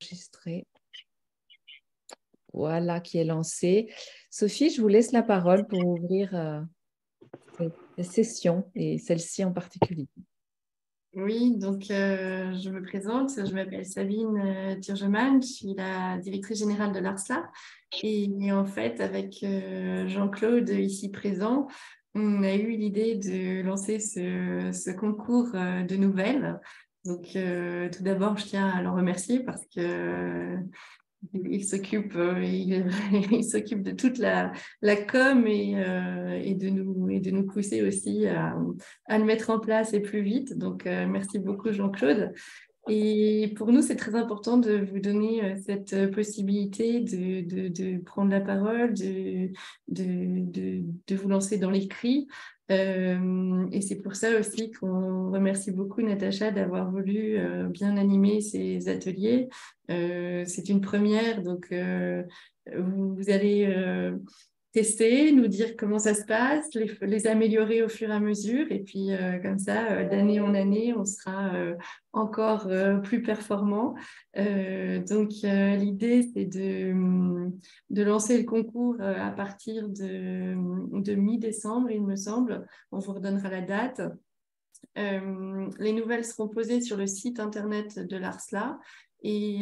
Enregistré. Voilà qui est lancé. Sophie, je vous laisse la parole pour ouvrir cette session et celle-ci en particulier. Oui, donc je me présente, je m'appelle Sabine Tirgeman, je suis la directrice générale de l'ARSLA et en fait avec Jean-Claude ici présent, on a eu l'idée de lancer ce concours de nouvelles. Donc tout d'abord, je tiens à le remercier parce que il s'occupe il s'occupe de toute la com et de nous pousser aussi à le mettre en place et plus vite. Donc, merci beaucoup Jean-Claude. Et pour nous, c'est très important de vous donner cette possibilité de prendre la parole, de vous lancer dans l'écrit. Et c'est pour ça aussi qu'on remercie beaucoup Natacha d'avoir voulu bien animer ces ateliers. C'est une première, donc vous allez tester, nous dire comment ça se passe, les améliorer au fur et à mesure. Et puis, comme ça, d'année en année, on sera encore plus performant. Donc, l'idée, c'est de lancer le concours à partir de mi-décembre, il me semble. On vous redonnera la date. Les nouvelles seront posées sur le site internet de l'ARSLA et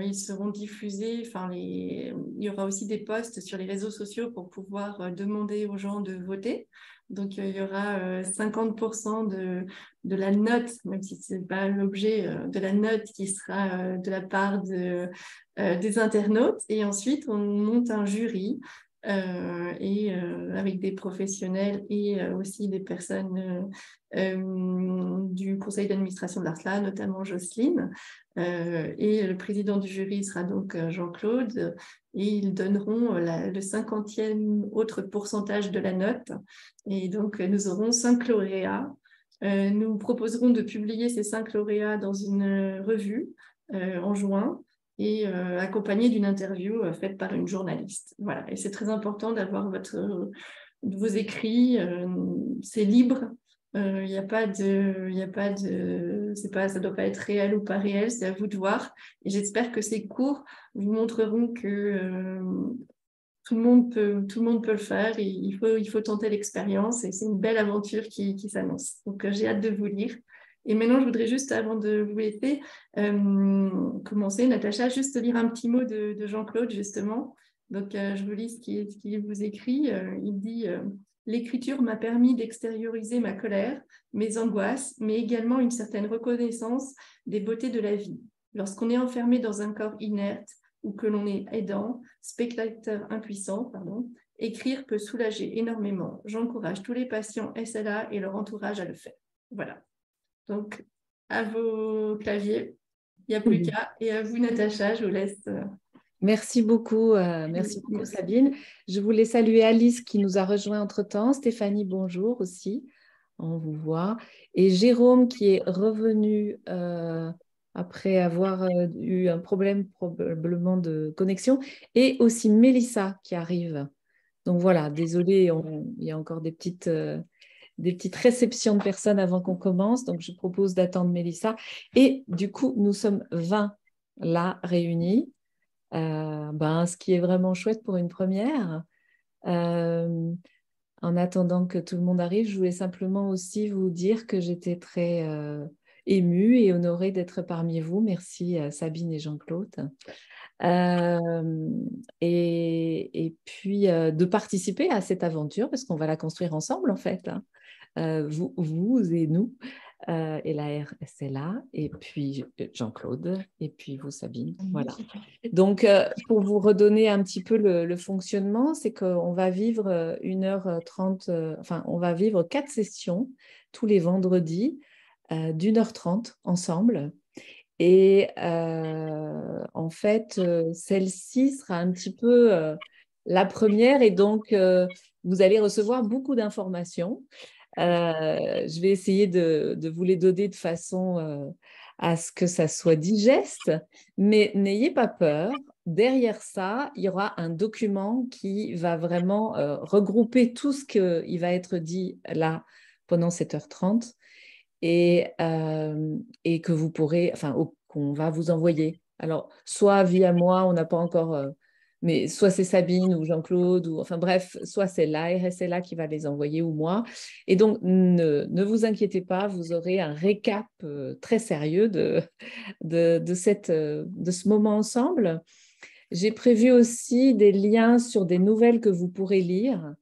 ils seront diffusés. Il y aura aussi des posts sur les réseaux sociaux pour pouvoir demander aux gens de voter. Donc, il y aura 50% de la note, même si ce n'est pas l'objet de la note qui sera de la part des internautes. Et ensuite, on monte un jury avec des professionnels et aussi des personnes du conseil d'administration de l'ARSLA, notamment Jocelyne. Et le président du jury sera donc Jean-Claude. Et ils donneront le 50e autre pourcentage de la note. Et donc, nous aurons 5 lauréats. Nous proposerons de publier ces 5 lauréats dans une revue en juin et accompagné d'une interview faite par une journaliste. Voilà. Et c'est très important d'avoir vos écrits. C'est libre. Il n'y a pas de, ça doit pas être réel ou pas réel, c'est à vous de voir. Et j'espère que ces cours vous montreront que tout le monde peut le faire. Et il faut tenter l'expérience et c'est une belle aventure qui s'annonce. Donc, j'ai hâte de vous lire. Et maintenant, je voudrais juste, avant de vous laisser, commencer, Natacha, juste lire un petit mot de Jean-Claude, justement. Donc, je vous lis ce qu'il vous écrit. Il dit l'écriture m'a permis d'extérioriser ma colère, mes angoisses, mais également une certaine reconnaissance des beautés de la vie. Lorsqu'on est enfermé dans un corps inerte ou que l'on est aidant, spectateur impuissant, écrire peut soulager énormément. J'encourage tous les patients SLA et leur entourage à le faire. Voilà. Donc, à vos claviers, il n'y a plus qu'à. Et à vous, Natacha, je vous laisse. Merci beaucoup Sabine. Je voulais saluer Alice qui nous a rejoint entre-temps. Stéphanie, bonjour aussi. On vous voit. Et Jérôme qui est revenu après avoir eu un problème probablement de connexion. Et aussi Mélissa qui arrive. Donc voilà, désolé, il y a encore des petites réceptions de personnes avant qu'on commence. Donc je propose d'attendre Mélissa. Et du coup, nous sommes 20 là réunis. Ce qui est vraiment chouette pour une première. En attendant que tout le monde arrive, je voulais simplement aussi vous dire que j'étais très émue et honorée d'être parmi vous. Merci Sabine et Jean-Claude. Et puis de participer à cette aventure parce qu'on va la construire ensemble en fait. Vous et nous. Et la RSLA, et puis Jean-Claude, et puis vous, Sabine. Voilà. Donc, pour vous redonner un petit peu le fonctionnement, c'est qu'on va vivre 1h30, on va vivre 4 sessions tous les vendredis d'1h30 ensemble. Et en fait, celle-ci sera un petit peu la première, et donc vous allez recevoir beaucoup d'informations. Je vais essayer de vous les donner de façon à ce que ça soit digeste, mais n'ayez pas peur. Derrière ça, il y aura un document qui va vraiment regrouper tout ce qui va être dit là pendant 7h30 et que vous pourrez, qu'on va vous envoyer Alors, soit via moi, on n'a pas encore, mais soit c'est Sabine ou Jean-Claude, ou enfin bref, soit c'est l'ARSLA qui va les envoyer ou moi. Et donc, ne vous inquiétez pas, vous aurez un récap très sérieux de ce moment ensemble. J'ai prévu aussi des liens sur des nouvelles que vous pourrez lire.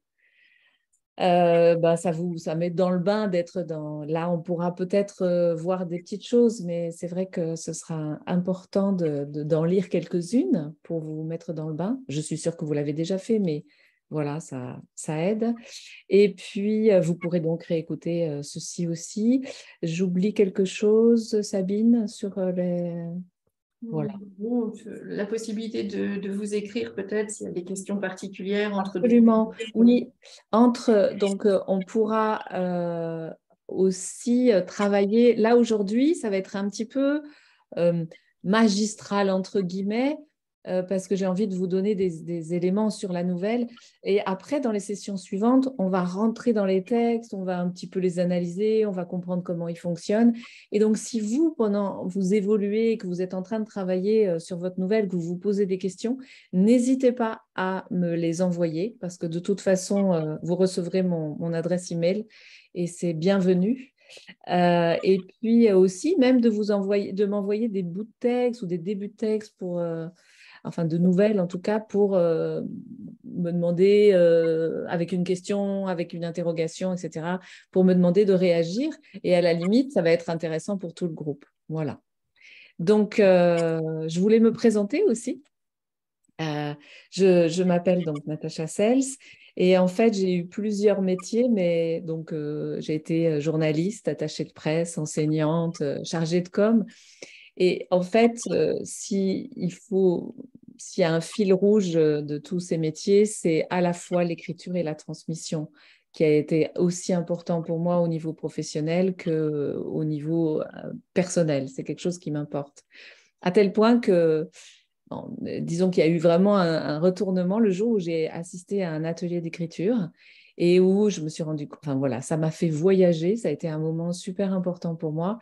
Ça met dans le bain d'être dans. Là, on pourra peut-être voir des petites choses, mais c'est vrai que ce sera important d'en lire quelques-unes pour vous mettre dans le bain. Je suis sûre que vous l'avez déjà fait, mais voilà, ça aide. Et puis, vous pourrez donc réécouter ceci aussi. J'oublie quelque chose, Sabine, sur les. Voilà. Bon, la possibilité de vous écrire peut-être s'il y a des questions particulières entre deux. Absolument, oui. Donc, on pourra aussi travailler. Là, aujourd'hui, ça va être un petit peu euh, magistral, entre guillemets, parce que j'ai envie de vous donner des éléments sur la nouvelle. Et après, dans les sessions suivantes, on va rentrer dans les textes, on va un petit peu les analyser, on va comprendre comment ils fonctionnent. Et donc, si vous, pendant vous évoluez, que vous êtes en train de travailler sur votre nouvelle, que vous vous posez des questions, n'hésitez pas à me les envoyer parce que de toute façon, vous recevrez mon adresse email et c'est bienvenu. Et puis aussi, même de m'envoyer des bouts de texte ou des débuts de texte enfin de nouvelles en tout cas, pour me demander avec une question, avec une interrogation, etc., pour me demander de réagir. Et à la limite, ça va être intéressant pour tout le groupe. Voilà. Donc, je voulais me présenter aussi. Je m'appelle donc Natacha Sels et en fait j'ai eu plusieurs métiers, mais donc j'ai été journaliste, attachée de presse, enseignante, chargée de com. Et en fait, s'il y a un fil rouge de tous ces métiers, c'est à la fois l'écriture et la transmission qui a été aussi important pour moi au niveau professionnel qu'au niveau personnel. C'est quelque chose qui m'importe. À tel point que bon, disons qu'il y a eu vraiment un retournement le jour où j'ai assisté à un atelier d'écriture et où je me suis rendu compte, enfin voilà, ça m'a fait voyager, ça a été un moment super important pour moi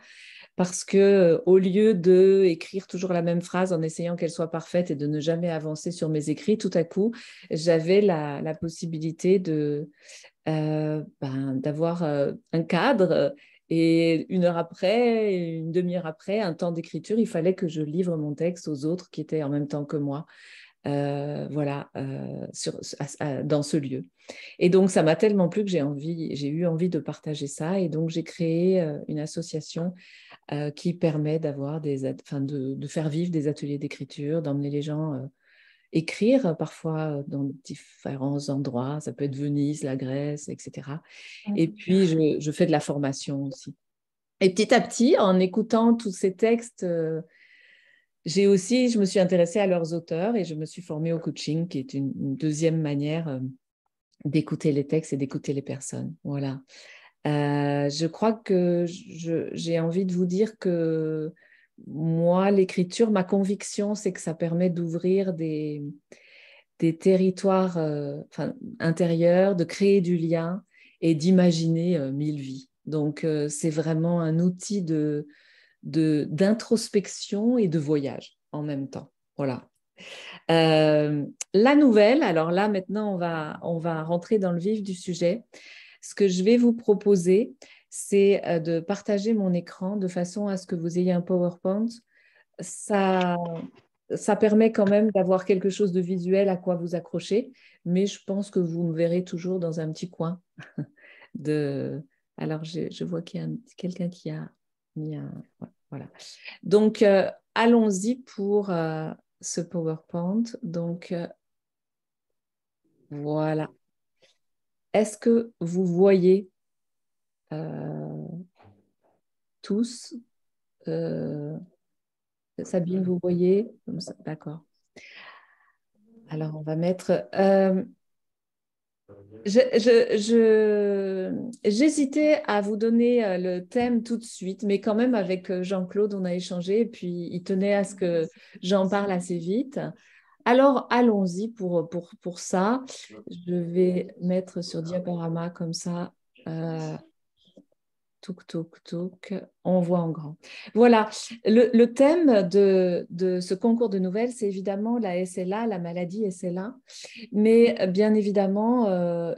parce que au lieu de écrire toujours la même phrase en essayant qu'elle soit parfaite et de ne jamais avancer sur mes écrits, tout à coup, j'avais la possibilité d'avoir un cadre et une heure après, une demi-heure après, un temps d'écriture, il fallait que je livre mon texte aux autres qui étaient en même temps que moi, voilà, dans ce lieu. Et donc, ça m'a tellement plu que j'ai eu envie de partager ça. Et donc, j'ai créé une association qui permet de faire vivre des ateliers d'écriture, d'emmener les gens écrire, parfois dans différents endroits. Ça peut être Venise, la Grèce, etc. Et puis, je fais de la formation aussi. Et petit à petit, en écoutant tous ces textes, je me suis intéressée à leurs auteurs et je me suis formée au coaching, qui est une deuxième manière d'écouter les textes et d'écouter les personnes. Voilà. Je crois que j'ai envie de vous dire que moi, l'écriture, ma conviction, c'est que ça permet d'ouvrir des territoires intérieurs, de créer du lien et d'imaginer mille vies. Donc, c'est vraiment un outil d'introspection et de voyage en même temps. Voilà. La nouvelle, alors là, maintenant, on va rentrer dans le vif du sujet. Ce que je vais vous proposer, c'est de partager mon écran de façon à ce que vous ayez un PowerPoint. Ça, ça permet quand même d'avoir quelque chose de visuel à quoi vous accrocher, mais je pense que vous me verrez toujours dans un petit coin. De... Alors, je vois qu'il y a quelqu'un qui a mis un... Voilà. Donc, allons-y pour ce PowerPoint. Donc, voilà. Est-ce que vous voyez euh, tous Sabine, vous voyez D'accord. Alors, on va mettre... J'hésitais à vous donner le thème tout de suite, mais quand même avec Jean-Claude, on a échangé et puis il tenait à ce que j'en parle assez vite. Alors, allons-y pour ça. Je vais mettre sur diaporama comme ça. Touk, touk, touk, on voit en grand. Voilà, le thème de ce concours de nouvelles, c'est évidemment la SLA, la maladie SLA. Mais bien évidemment,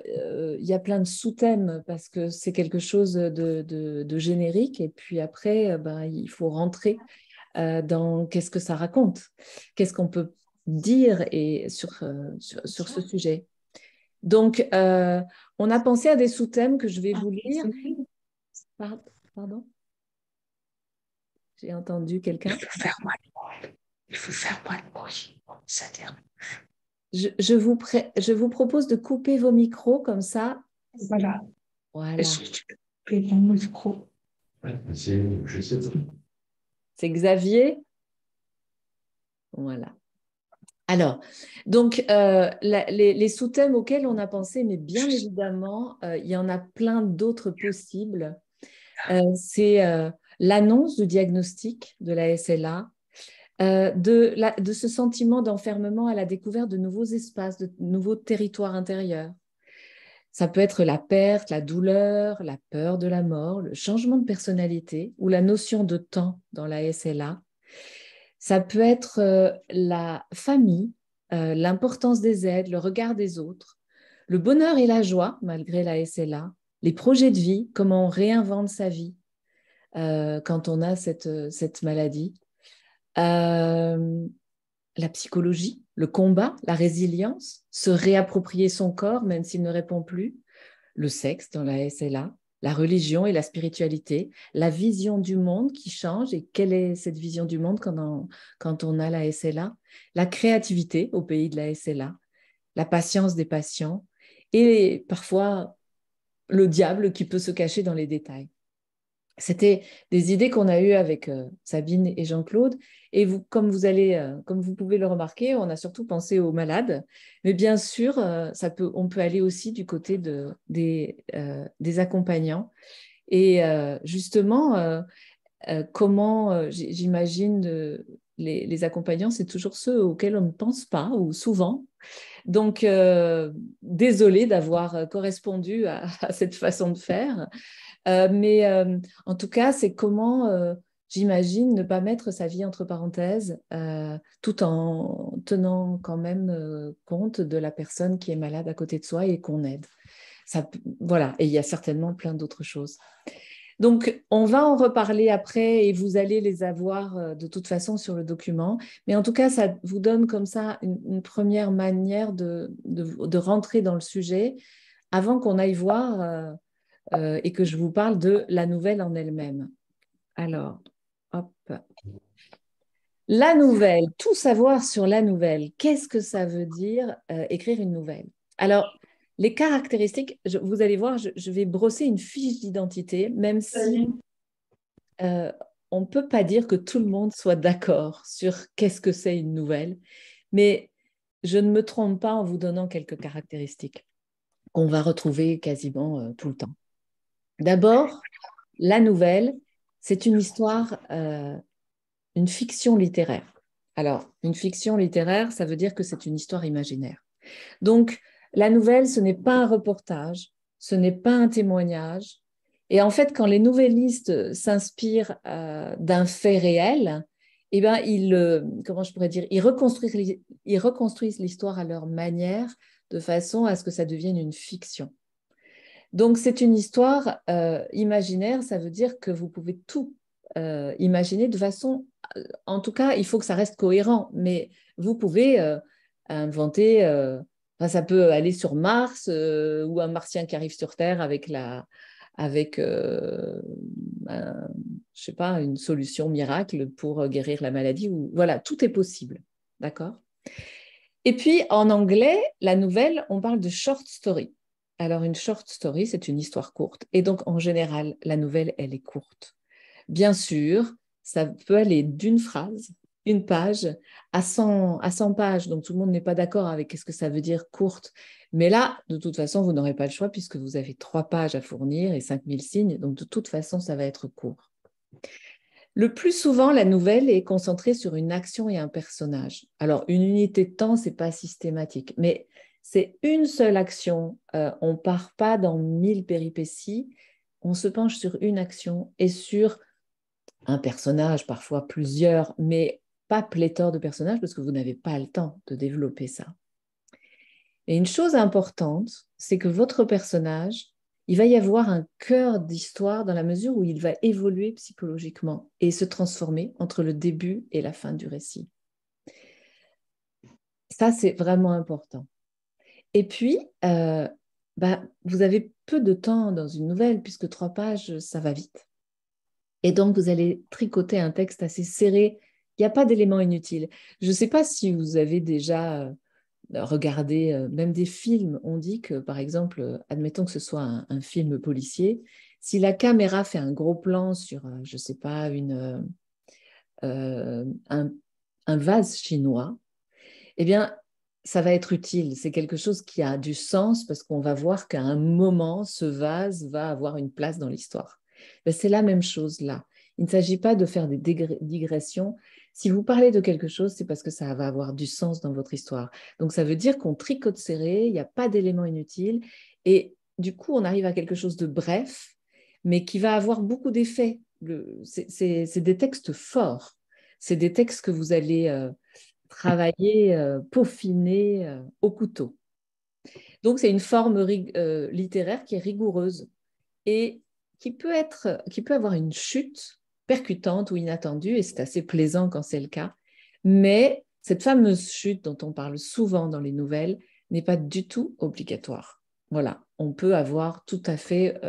il y a plein de sous-thèmes parce que c'est quelque chose de générique. Et puis après, il faut rentrer dans qu'est-ce que ça raconte, qu'est-ce qu'on peut dire sur ce sujet. Donc, on a pensé à des sous-thèmes que je vais vous lire. Pardon? J'ai entendu quelqu'un. Il faut faire moins de bruit. Il faut faire moins de bruit. Ça dérange. Je vous propose de couper vos micros comme ça. Voilà. Voilà. Et mon micro. C'est Xavier. Voilà. Alors, donc, les sous-thèmes auxquels on a pensé, mais bien évidemment, il y en a plein d'autres possibles. C'est l'annonce du diagnostic de la SLA, de ce sentiment d'enfermement à la découverte de nouveaux espaces, de nouveaux territoires intérieurs. Ça peut être la perte, la douleur, la peur de la mort, le changement de personnalité ou la notion de temps dans la SLA. Ça peut être la famille, l'importance des aides, le regard des autres, le bonheur et la joie malgré la SLA, les projets de vie, comment on réinvente sa vie quand on a cette maladie. La psychologie, le combat, la résilience, se réapproprier son corps même s'il ne répond plus, le sexe dans la SLA, la religion et la spiritualité, la vision du monde qui change et quelle est cette vision du monde quand on a la SLA, la créativité au pays de la SLA, la patience des patients et parfois le diable qui peut se cacher dans les détails. C'était des idées qu'on a eues avec Sabine et Jean-Claude. Et vous, comme vous pouvez le remarquer, on a surtout pensé aux malades. Mais bien sûr, on peut aller aussi du côté des accompagnants. Et justement, comment j'imagine les accompagnants, c'est toujours ceux auxquels on ne pense pas, ou souvent. Donc, désolée d'avoir correspondu à cette façon de faire. Mais en tout cas, c'est comment, j'imagine, ne pas mettre sa vie entre parenthèses, tout en tenant quand même compte de la personne qui est malade à côté de soi et qu'on aide. Voilà, et il y a certainement plein d'autres choses. Donc, on va en reparler après et vous allez les avoir de toute façon sur le document. Mais en tout cas, ça vous donne comme ça une première manière de rentrer dans le sujet avant qu'on aille voir et que je vous parle de la nouvelle en elle-même. Alors, hop. La nouvelle, tout savoir sur la nouvelle. Qu'est-ce que ça veut dire écrire une nouvelle? Alors, les caractéristiques, vous allez voir, je vais brosser une fiche d'identité, même si on ne peut pas dire que tout le monde soit d'accord sur qu'est-ce que c'est une nouvelle, mais je ne me trompe pas en vous donnant quelques caractéristiques qu'on va retrouver quasiment tout le temps. D'abord, la nouvelle, c'est une histoire, une fiction littéraire. Alors, une fiction littéraire, ça veut dire que c'est une histoire imaginaire. Donc, la nouvelle, ce n'est pas un reportage, ce n'est pas un témoignage. Et en fait, quand les nouvellistes s'inspirent d'un fait réel, eh ben, comment je pourrais dire, ils reconstruisent l'histoire à leur manière, de façon à ce que ça devienne une fiction. Donc, c'est une histoire imaginaire, ça veut dire que vous pouvez tout imaginer de façon, en tout cas, il faut que ça reste cohérent, mais vous pouvez inventer, ça peut aller sur Mars ou un martien qui arrive sur Terre avec je sais pas, une solution miracle pour guérir la maladie. Voilà, tout est possible, d'accord? Et puis, en anglais, la nouvelle, on parle de short story. Alors, une short story, c'est une histoire courte. Et donc, en général, la nouvelle, elle est courte. Bien sûr, ça peut aller d'une phrase, une page, à 100 pages. Donc, tout le monde n'est pas d'accord avec ce que ça veut dire courte. Mais là, de toute façon, vous n'aurez pas le choix puisque vous avez 3 pages à fournir et 5000 signes. Donc, de toute façon, ça va être court. Le plus souvent, la nouvelle est concentrée sur une action et un personnage. Alors, une unité de temps, ce n'est pas systématique, mais c'est une seule action. On ne part pas dans 1000 péripéties. on se penche sur une action et sur un personnage, parfois plusieurs, mais pas pléthore de personnages parce que vous n'avez pas le temps de développer ça. Et une chose importante, c'est que votre personnage, il va y avoir un cœur d'histoire dans la mesure où il va évoluer psychologiquement et se transformer entre le début et la fin du récit. Ça, c'est vraiment important. Et puis, vous avez peu de temps dans une nouvelle, puisque 3 pages, ça va vite. Et donc, vous allez tricoter un texte assez serré. Il n'y a pas d'éléments inutiles. Je ne sais pas si vous avez déjà regardé même des films. On dit que, par exemple, admettons que ce soit un film policier, si la caméra fait un gros plan sur, je ne sais pas, un vase chinois, eh bien, ça va être utile. C'est quelque chose qui a du sens parce qu'on va voir qu'à un moment, ce vase va avoir une place dans l'histoire. C'est la même chose là. Il ne s'agit pas de faire des digressions. Si vous parlez de quelque chose, c'est parce que ça va avoir du sens dans votre histoire. Donc, ça veut dire qu'on tricote serré, il n'y a pas d'éléments inutiles. Et du coup, on arrive à quelque chose de bref, mais qui va avoir beaucoup d'effets. C'est des textes forts. C'est des textes que vous allez travailler, peaufiner au couteau. Donc, c'est une forme littéraire qui est rigoureuse et qui peut avoir une chute percutante ou inattendue, et c'est assez plaisant quand c'est le cas. Mais cette fameuse chute dont on parle souvent dans les nouvelles n'est pas du tout obligatoire. Voilà, on peut avoir tout à fait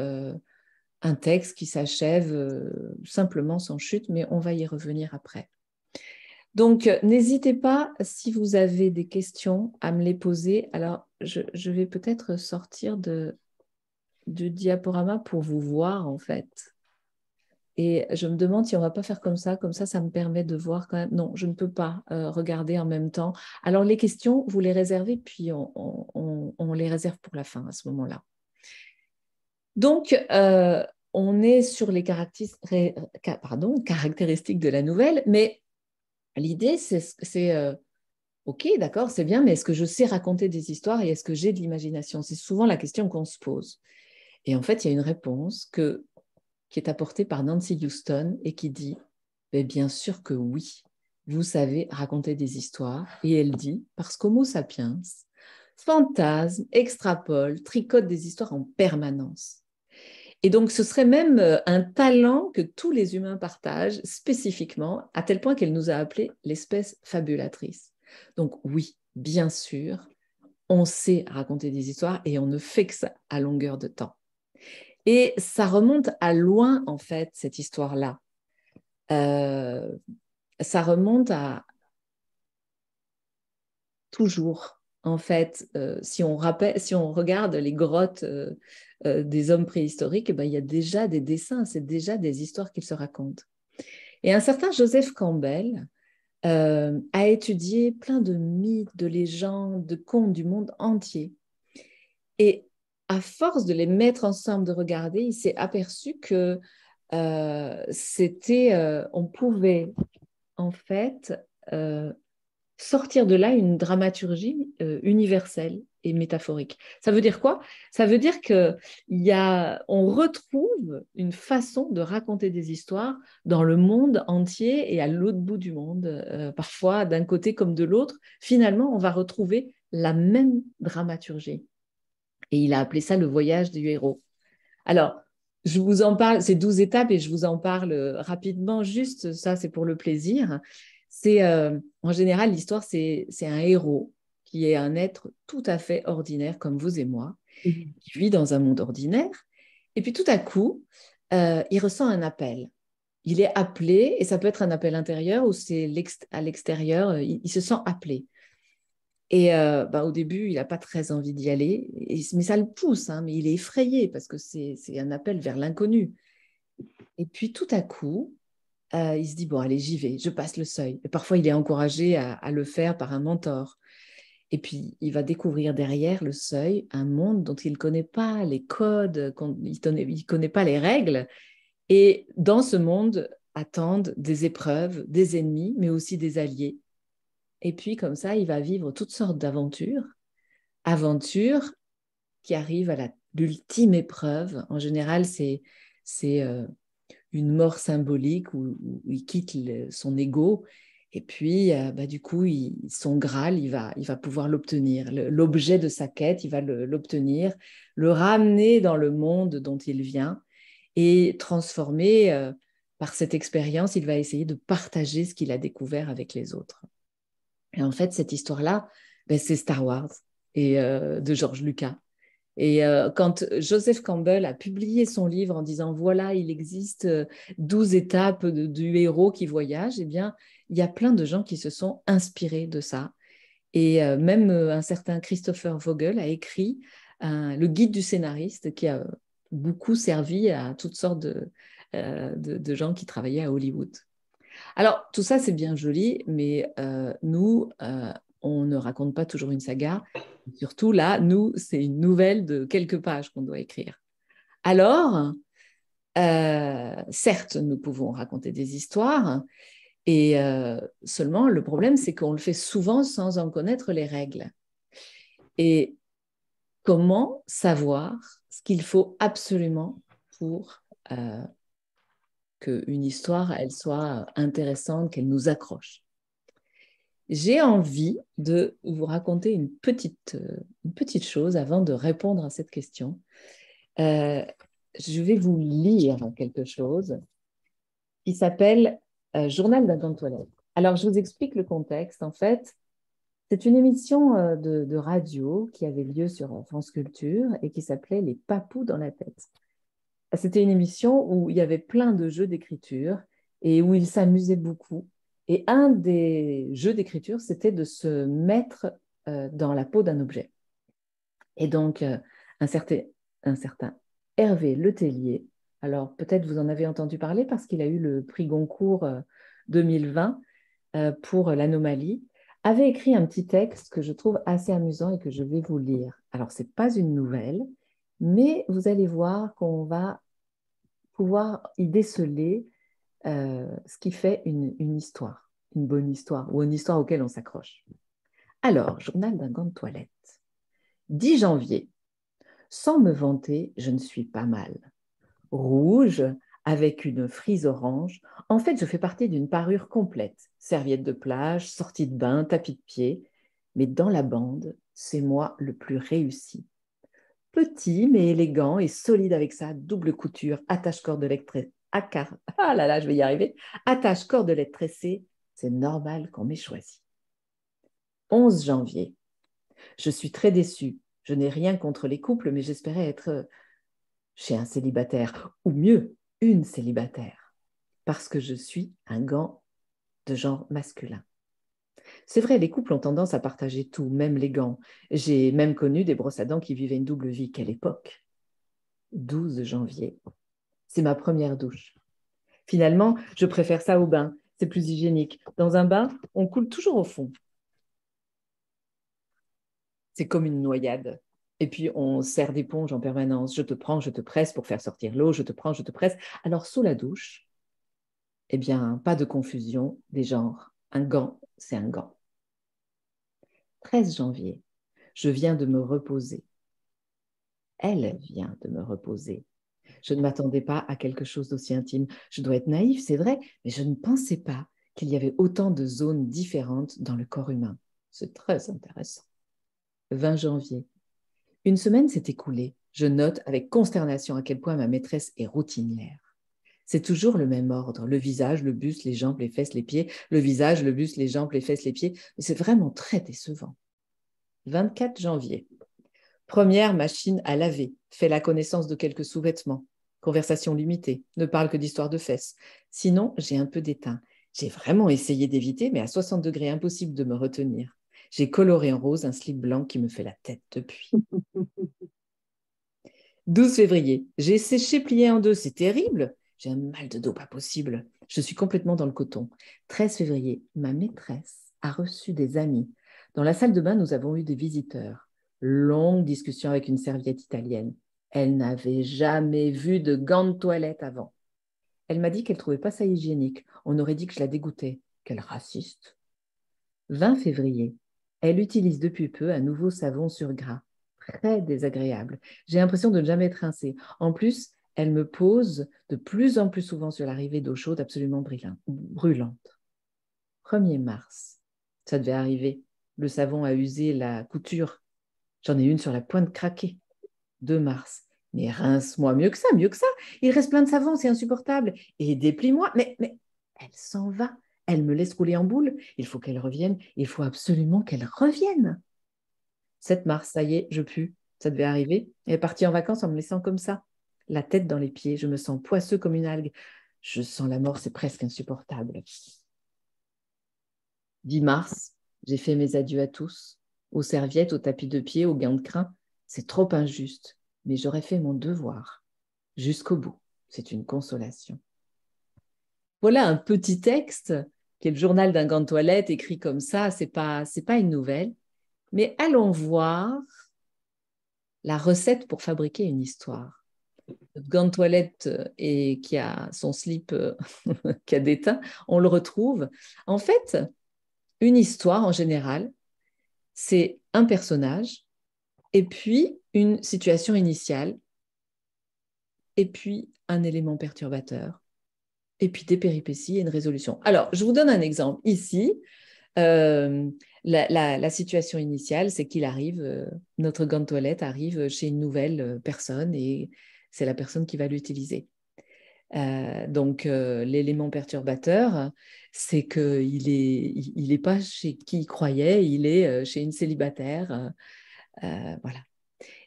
un texte qui s'achève simplement sans chute, mais on va y revenir après. Donc, n'hésitez pas, si vous avez des questions, à me les poser. Alors, je vais peut-être sortir du diaporama pour vous voir, en fait. Et je me demande si on ne va pas faire comme ça, ça me permet de voir quand même. Non, je ne peux pas regarder en même temps. Alors, les questions, vous les réservez, puis on les réserve pour la fin, à ce moment-là. Donc, on est sur les caractéristiques de la nouvelle, mais l'idée, c'est ok, d'accord, c'est bien, mais est-ce que je sais raconter des histoires et est-ce que j'ai de l'imagination? C'est souvent la question qu'on se pose. Et en fait, il y a une réponse qui est apportée par Nancy Houston et qui dit, bien sûr que oui, vous savez raconter des histoires. Et elle dit, parce qu'Homo sapiens fantasme, extrapole, tricote des histoires en permanence. Et donc, ce serait même un talent que tous les humains partagent spécifiquement, à tel point qu'elle nous a appelés l'espèce fabulatrice. Donc oui, bien sûr, on sait raconter des histoires et on ne fait que ça à longueur de temps. Et ça remonte à loin, en fait, cette histoire-là. Ça remonte à toujours. En fait, si on regarde les grottes des hommes préhistoriques, il y a déjà des dessins, c'est déjà des histoires qu'ils se racontent. Et un certain Joseph Campbell a étudié plein de mythes, de légendes, de contes du monde entier. Et à force de les mettre ensemble, de regarder, il s'est aperçu que on pouvait en fait sortir de là une dramaturgie universelle et métaphorique. Ça veut dire quoi? Ça veut dire qu'on retrouve une façon de raconter des histoires dans le monde entier et à l'autre bout du monde, parfois d'un côté comme de l'autre. Finalement, on va retrouver la même dramaturgie. Et il a appelé ça le voyage du héros. Alors, je vous en parle, c'est 12 étapes et je vous en parle rapidement, juste ça, c'est pour le plaisir. En général, l'histoire, c'est un héros qui est un être tout à fait ordinaire comme vous et moi, qui vit dans un monde ordinaire. Et puis tout à coup, il ressent un appel. Il est appelé, et ça peut être un appel intérieur ou c'est à l'extérieur, il se sent appelé. Et au début, il n'a pas très envie d'y aller, mais ça le pousse, hein, mais il est effrayé parce que c'est un appel vers l'inconnu. Et puis tout à coup, il se dit, bon, allez, j'y vais, je passe le seuil. Et parfois, il est encouragé à le faire par un mentor. Et puis, il va découvrir derrière le seuil un monde dont il ne connaît pas les codes, il ne connaît pas les règles. Et dans ce monde attendent des épreuves, des ennemis, mais aussi des alliés. Et puis, comme ça, il va vivre toutes sortes d'aventures qui arrivent l'ultime épreuve. En général, c'est une mort symbolique où il quitte son ego. Et puis, du coup, son Graal, il va pouvoir l'obtenir. L'objet de sa quête, il va l'obtenir, le ramener dans le monde dont il vient et transformer, par cette expérience, il va essayer de partager ce qu'il a découvert avec les autres. Et en fait, cette histoire-là, c'est Star Wars et de George Lucas. Et quand Joseph Campbell a publié son livre en disant voilà, il existe 12 étapes du héros qui voyage, eh bien, il y a plein de gens qui se sont inspirés de ça. Et même un certain Christopher Vogel a écrit le guide du scénariste qui a beaucoup servi à toutes sortes de gens qui travaillaient à Hollywood. Alors, tout ça, c'est bien joli, mais nous, on ne raconte pas toujours une saga. Surtout là, nous, c'est une nouvelle de quelques pages qu'on doit écrire. Alors, certes, nous pouvons raconter des histoires, et seulement le problème, c'est qu'on le fait souvent sans en connaître les règles. Et comment savoir ce qu'il faut absolument pour qu'une histoire, elle soit intéressante, qu'elle nous accroche. J'ai envie de vous raconter une petite chose avant de répondre à cette question. Je vais vous lire quelque chose qui s'appelle Journal d'un gant de toilette. Alors, je vous explique le contexte. En fait, c'est une émission de radio qui avait lieu sur France Culture et qui s'appelait Les Papous dans la tête. C'était une émission où il y avait plein de jeux d'écriture et où ils s'amusaient beaucoup. Et un des jeux d'écriture, c'était de se mettre dans la peau d'un objet. Et donc, un certain Hervé Letellier, alors peut-être vous en avez entendu parler parce qu'il a eu le prix Goncourt 2020 pour l'Anomalie, avait écrit un petit texte que je trouve assez amusant et que je vais vous lire. Alors, ce n'est pas une nouvelle, mais vous allez voir qu'on va pouvoir y déceler ce qui fait une histoire, une bonne histoire, ou une histoire auquel on s'accroche. Alors, journal d'un gant de toilette. 10 janvier. Sans me vanter, je ne suis pas mal. Rouge, avec une frise orange. En fait, je fais partie d'une parure complète. Serviette de plage, sortie de bain, tapis de pied. Mais dans la bande, c'est moi le plus réussi. Petit, mais élégant et solide avec sa double couture, attache-cordelette tressée. Ah là là, je vais y arriver. Attache-cordelette tressée, c'est normal qu'on m'ait choisi. 11 janvier. Je suis très déçue. Je n'ai rien contre les couples, mais j'espérais être chez un célibataire, ou mieux, une célibataire, parce que je suis un gant de genre masculin. C'est vrai, les couples ont tendance à partager tout, même les gants. J'ai même connu des brosses à dents qui vivaient une double vie. Quelle époque! 12 janvier. C'est ma première douche. Finalement, je préfère ça au bain. C'est plus hygiénique. Dans un bain, on coule toujours au fond. C'est comme une noyade. Et puis, on sert d'éponge en permanence. Je te prends, je te presse pour faire sortir l'eau. Je te prends, je te presse. Alors, sous la douche, eh bien, pas de confusion des genres. Un gant, c'est un gant. 13 janvier. Je viens de me reposer. Elle vient de me reposer. Je ne m'attendais pas à quelque chose d'aussi intime. Je dois être naïve, c'est vrai, mais je ne pensais pas qu'il y avait autant de zones différentes dans le corps humain. C'est très intéressant. 20 janvier. Une semaine s'est écoulée. Je note avec consternation à quel point ma maîtresse est routinière. C'est toujours le même ordre. Le visage, le buste, les jambes, les fesses, les pieds. Le visage, le buste, les jambes, les fesses, les pieds. Mais c'est vraiment très décevant. 24 janvier. Première machine à laver. Fait la connaissance de quelques sous-vêtements. Conversation limitée. Ne parle que d'histoire de fesses. Sinon, j'ai un peu d'étain. J'ai vraiment essayé d'éviter, mais à 60 degrés, impossible de me retenir. J'ai coloré en rose un slip blanc qui me fait la tête depuis. 12 février. J'ai séché, plié en deux. C'est terrible. J'ai un mal de dos pas possible. Je suis complètement dans le coton. 13 février. Ma maîtresse a reçu des amis. Dans la salle de bain, nous avons eu des visiteurs. Longue discussion avec une serviette italienne. Elle n'avait jamais vu de gants de toilette avant. Elle m'a dit qu'elle ne trouvait pas ça hygiénique. On aurait dit que je la dégoûtais. Quelle raciste. 20 février. Elle utilise depuis peu un nouveau savon sur gras. très désagréable. J'ai l'impression de ne jamais être rincée. En plus, elle me pose de plus en plus souvent sur l'arrivée d'eau chaude absolument brûlante. 1er mars, ça devait arriver. Le savon a usé la couture. J'en ai une sur la pointe craquée. 2 mars. Mais rince-moi, mieux que ça, mieux que ça. Il reste plein de savon, c'est insupportable. Et déplie-moi. Mais elle s'en va. Elle me laisse rouler en boule. Il faut qu'elle revienne. Il faut absolument qu'elle revienne. 7 mars, ça y est, je pue. Ça devait arriver. Elle est partie en vacances en me laissant comme ça. La tête dans les pieds. Je me sens poisseux comme une algue. Je sens la mort, c'est presque insupportable. 10 mars, j'ai fait mes adieux à tous. Aux serviettes, aux tapis de pied, aux gants de crin. C'est trop injuste. Mais j'aurais fait mon devoir jusqu'au bout. C'est une consolation. Voilà un petit texte qui est le journal d'un gant de toilette écrit comme ça. C'est pas une nouvelle. Mais allons voir la recette pour fabriquer une histoire. Notre gant de toilette et qui a son slip qui a déteint, on le retrouve. En fait, une histoire en général, c'est un personnage et puis une situation initiale et puis un élément perturbateur, et puis des péripéties et une résolution. Alors, je vous donne un exemple. Ici, la situation initiale, c'est qu'il arrive, notre gant de toilette arrive chez une nouvelle personne et c'est la personne qui va l'utiliser. Donc, l'élément perturbateur, c'est qu'il n'est pas chez qui il croyait, il est chez une célibataire. Voilà.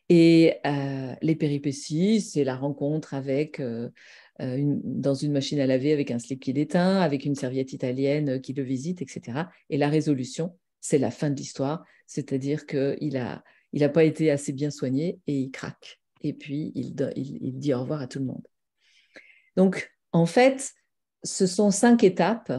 Et les péripéties, c'est la rencontre avec, dans une machine à laver avec un slip qui déteint, avec une serviette italienne qui le visite, etc. Et la résolution, c'est la fin de l'histoire, c'est-à-dire qu'il n'a pas été assez bien soigné et il craque. Et puis, il dit au revoir à tout le monde. Donc, en fait, ce sont 5 étapes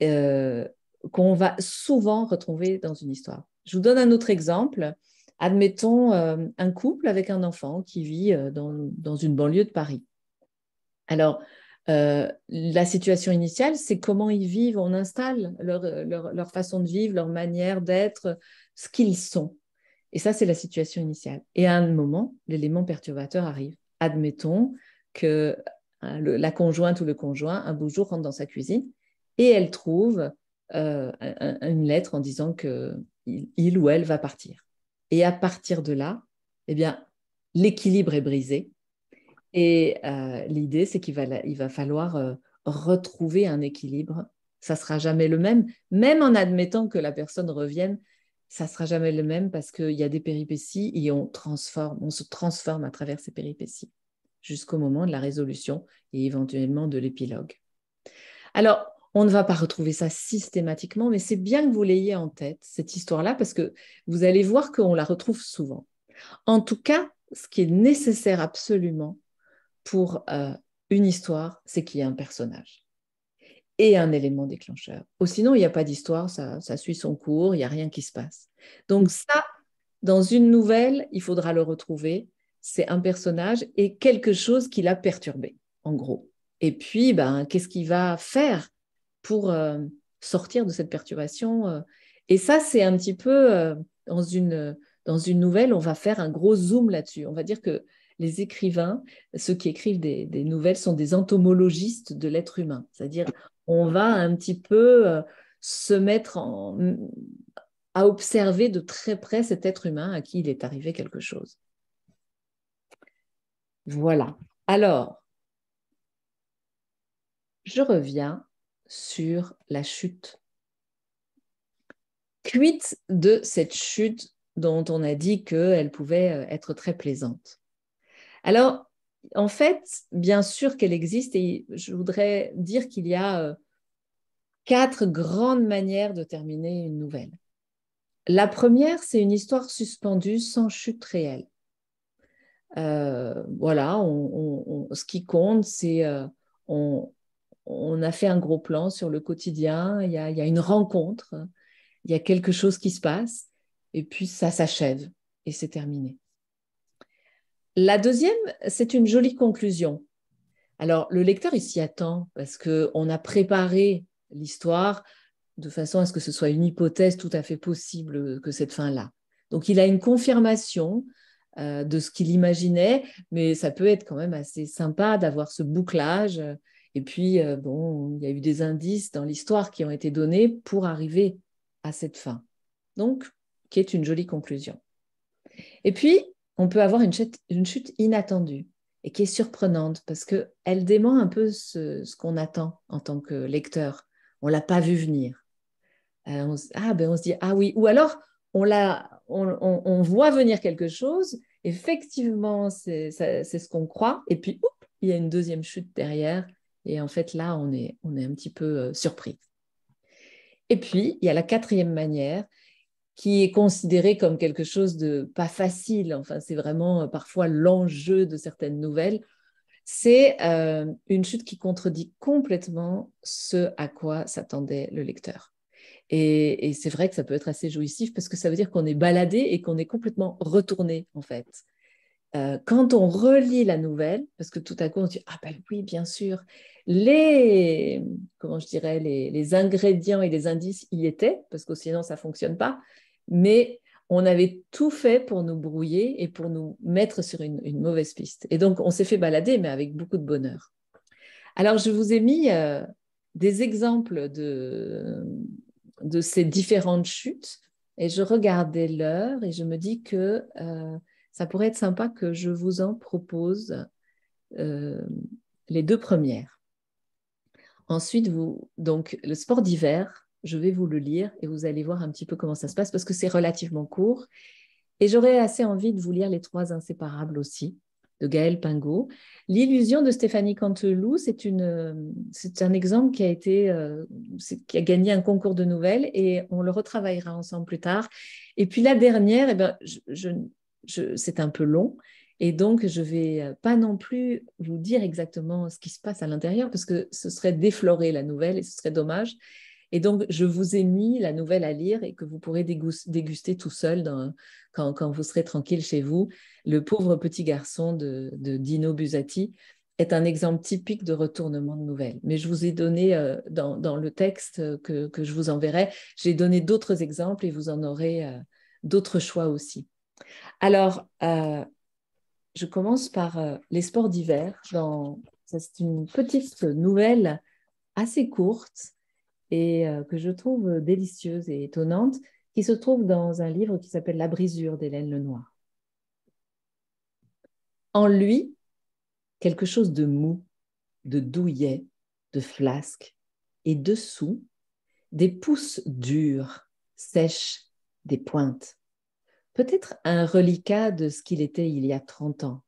qu'on va souvent retrouver dans une histoire. Je vous donne un autre exemple. Admettons un couple avec un enfant qui vit dans une banlieue de Paris. Alors, la situation initiale, c'est comment ils vivent, on installe leur façon de vivre, leur manière d'être, ce qu'ils sont. Et ça, c'est la situation initiale. Et à un moment, l'élément perturbateur arrive. Admettons que la conjointe ou le conjoint, un beau jour, rentre dans sa cuisine et elle trouve une lettre en disant qu'il ou elle va partir. Et à partir de là, eh bien, l'équilibre est brisé. Et l'idée, c'est qu'il va falloir retrouver un équilibre. Ça ne sera jamais le même, même en admettant que la personne revienne, ça ne sera jamais le même parce qu'il y a des péripéties et on se transforme à travers ces péripéties jusqu'au moment de la résolution et éventuellement de l'épilogue. Alors, on ne va pas retrouver ça systématiquement, mais c'est bien que vous l'ayez en tête, cette histoire-là, parce que vous allez voir qu'on la retrouve souvent. En tout cas, ce qui est nécessaire absolument pour une histoire, c'est qu'il y ait un personnage et un élément déclencheur. Ou sinon, il n'y a pas d'histoire, ça suit son cours, il n'y a rien qui se passe. Donc ça, dans une nouvelle, il faudra le retrouver. C'est un personnage et quelque chose qui l'a perturbé, en gros. Et puis, qu'est-ce qu'il va faire pour sortir de cette perturbation Et ça, c'est un petit peu, dans une nouvelle, on va faire un gros zoom là-dessus. On va dire que les écrivains, ceux qui écrivent des nouvelles, sont des entomologistes de l'être humain. C'est-à-dire, on va un petit peu se mettre à observer de très près cet être humain à qui il est arrivé quelque chose. Voilà. Alors, je reviens sur la chute. Quid de cette chute dont on a dit qu'elle pouvait être très plaisante? Alors, en fait, bien sûr qu'elle existe et je voudrais dire qu'il y a 4 grandes manières de terminer une nouvelle. La première, c'est une histoire suspendue sans chute réelle. Voilà, ce qui compte, c'est on a fait un gros plan sur le quotidien, il y a une rencontre, il y a quelque chose qui se passe, et puis ça s'achève et c'est terminé. La deuxième, c'est une jolie conclusion. Alors, le lecteur, il s'y attend parce qu'on a préparé l'histoire de façon à ce que ce soit une hypothèse tout à fait possible que cette fin-là. Donc, il a une confirmation de ce qu'il imaginait, mais ça peut être quand même assez sympa d'avoir ce bouclage. Et puis, bon, il y a eu des indices dans l'histoire qui ont été donnés pour arriver à cette fin. Donc, qui est une jolie conclusion. Et puis, on peut avoir une chute inattendue et qui est surprenante parce qu'elle dément un peu ce qu'on attend en tant que lecteur. On ne l'a pas vu venir. On se dit, ah oui. Ou alors, on voit venir quelque chose, effectivement, c'est ce qu'on croit, et puis, il y a une deuxième chute derrière, et en fait, là, on est un petit peu surpris. Et puis, il y a la quatrième manière, qui est considérée comme quelque chose de pas facile, enfin, c'est vraiment parfois l'enjeu de certaines nouvelles, c'est une chute qui contredit complètement ce à quoi s'attendait le lecteur. Et c'est vrai que ça peut être assez jouissif parce que ça veut dire qu'on est baladé et qu'on est complètement retourné, en fait. Quand on relit la nouvelle, parce que tout à coup on se dit, ah ben oui, bien sûr, comment je dirais, les ingrédients et les indices y étaient, parce que sinon ça ne fonctionne pas, mais on avait tout fait pour nous brouiller et pour nous mettre sur une mauvaise piste. Et donc on s'est fait balader, mais avec beaucoup de bonheur. Alors je vous ai mis des exemples de ces différentes chutes et je regardais l'heure et je me dis que ça pourrait être sympa que je vous en propose les deux premières. Ensuite, donc le sport d'hiver, je vais vous le lire et vous allez voir un petit peu comment ça se passe parce que c'est relativement court. Et j'aurais assez envie de vous lire Les Trois Inséparables aussi, de Gaël Pingot. L'illusion de Stéphanie Canteloup, c'est un exemple qui a gagné un concours de nouvelles et on le retravaillera ensemble plus tard. Et puis la dernière, eh ben, c'est un peu long et donc je ne vais pas non plus vous dire exactement ce qui se passe à l'intérieur parce que ce serait déflorer la nouvelle et ce serait dommage. Et donc, je vous ai mis la nouvelle à lire et que vous pourrez déguster tout seul quand vous serez tranquille chez vous. Le pauvre petit garçon de Dino Buzzati est un exemple typique de retournement de nouvelles. Mais je vous ai donné dans le texte que je vous enverrai, j'ai donné d'autres exemples et vous en aurez d'autres choix aussi. Alors, je commence par les sports d'hiver. C'est une petite nouvelle assez courte et que je trouve délicieuse et étonnante, qui se trouve dans un livre qui s'appelle La brisure d'Hélène Lenoir. En lui, quelque chose de mou, de douillet, de flasque, et dessous, des pousses dures, sèches, des pointes. Peut-être un reliquat de ce qu'il était il y a 30 ans,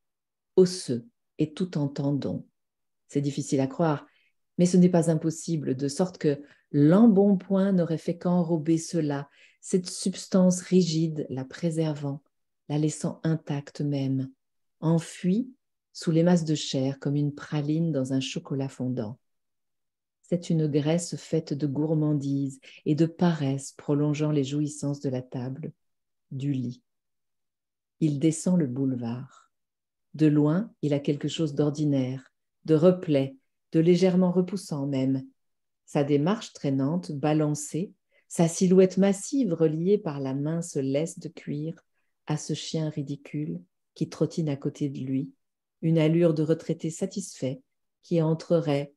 osseux et tout en tendons. C'est difficile à croire, mais ce n'est pas impossible, de sorte que l'embonpoint n'aurait fait qu'enrober cela, cette substance rigide la préservant, la laissant intacte même, enfuie sous les masses de chair comme une praline dans un chocolat fondant. C'est une graisse faite de gourmandise et de paresse prolongeant les jouissances de la table, du lit. Il descend le boulevard. De loin, il a quelque chose d'ordinaire, de replet, de légèrement repoussant même. Sa démarche traînante, balancée, sa silhouette massive reliée par la mince laisse de cuir à ce chien ridicule qui trottine à côté de lui, une allure de retraité satisfait qui rentrerait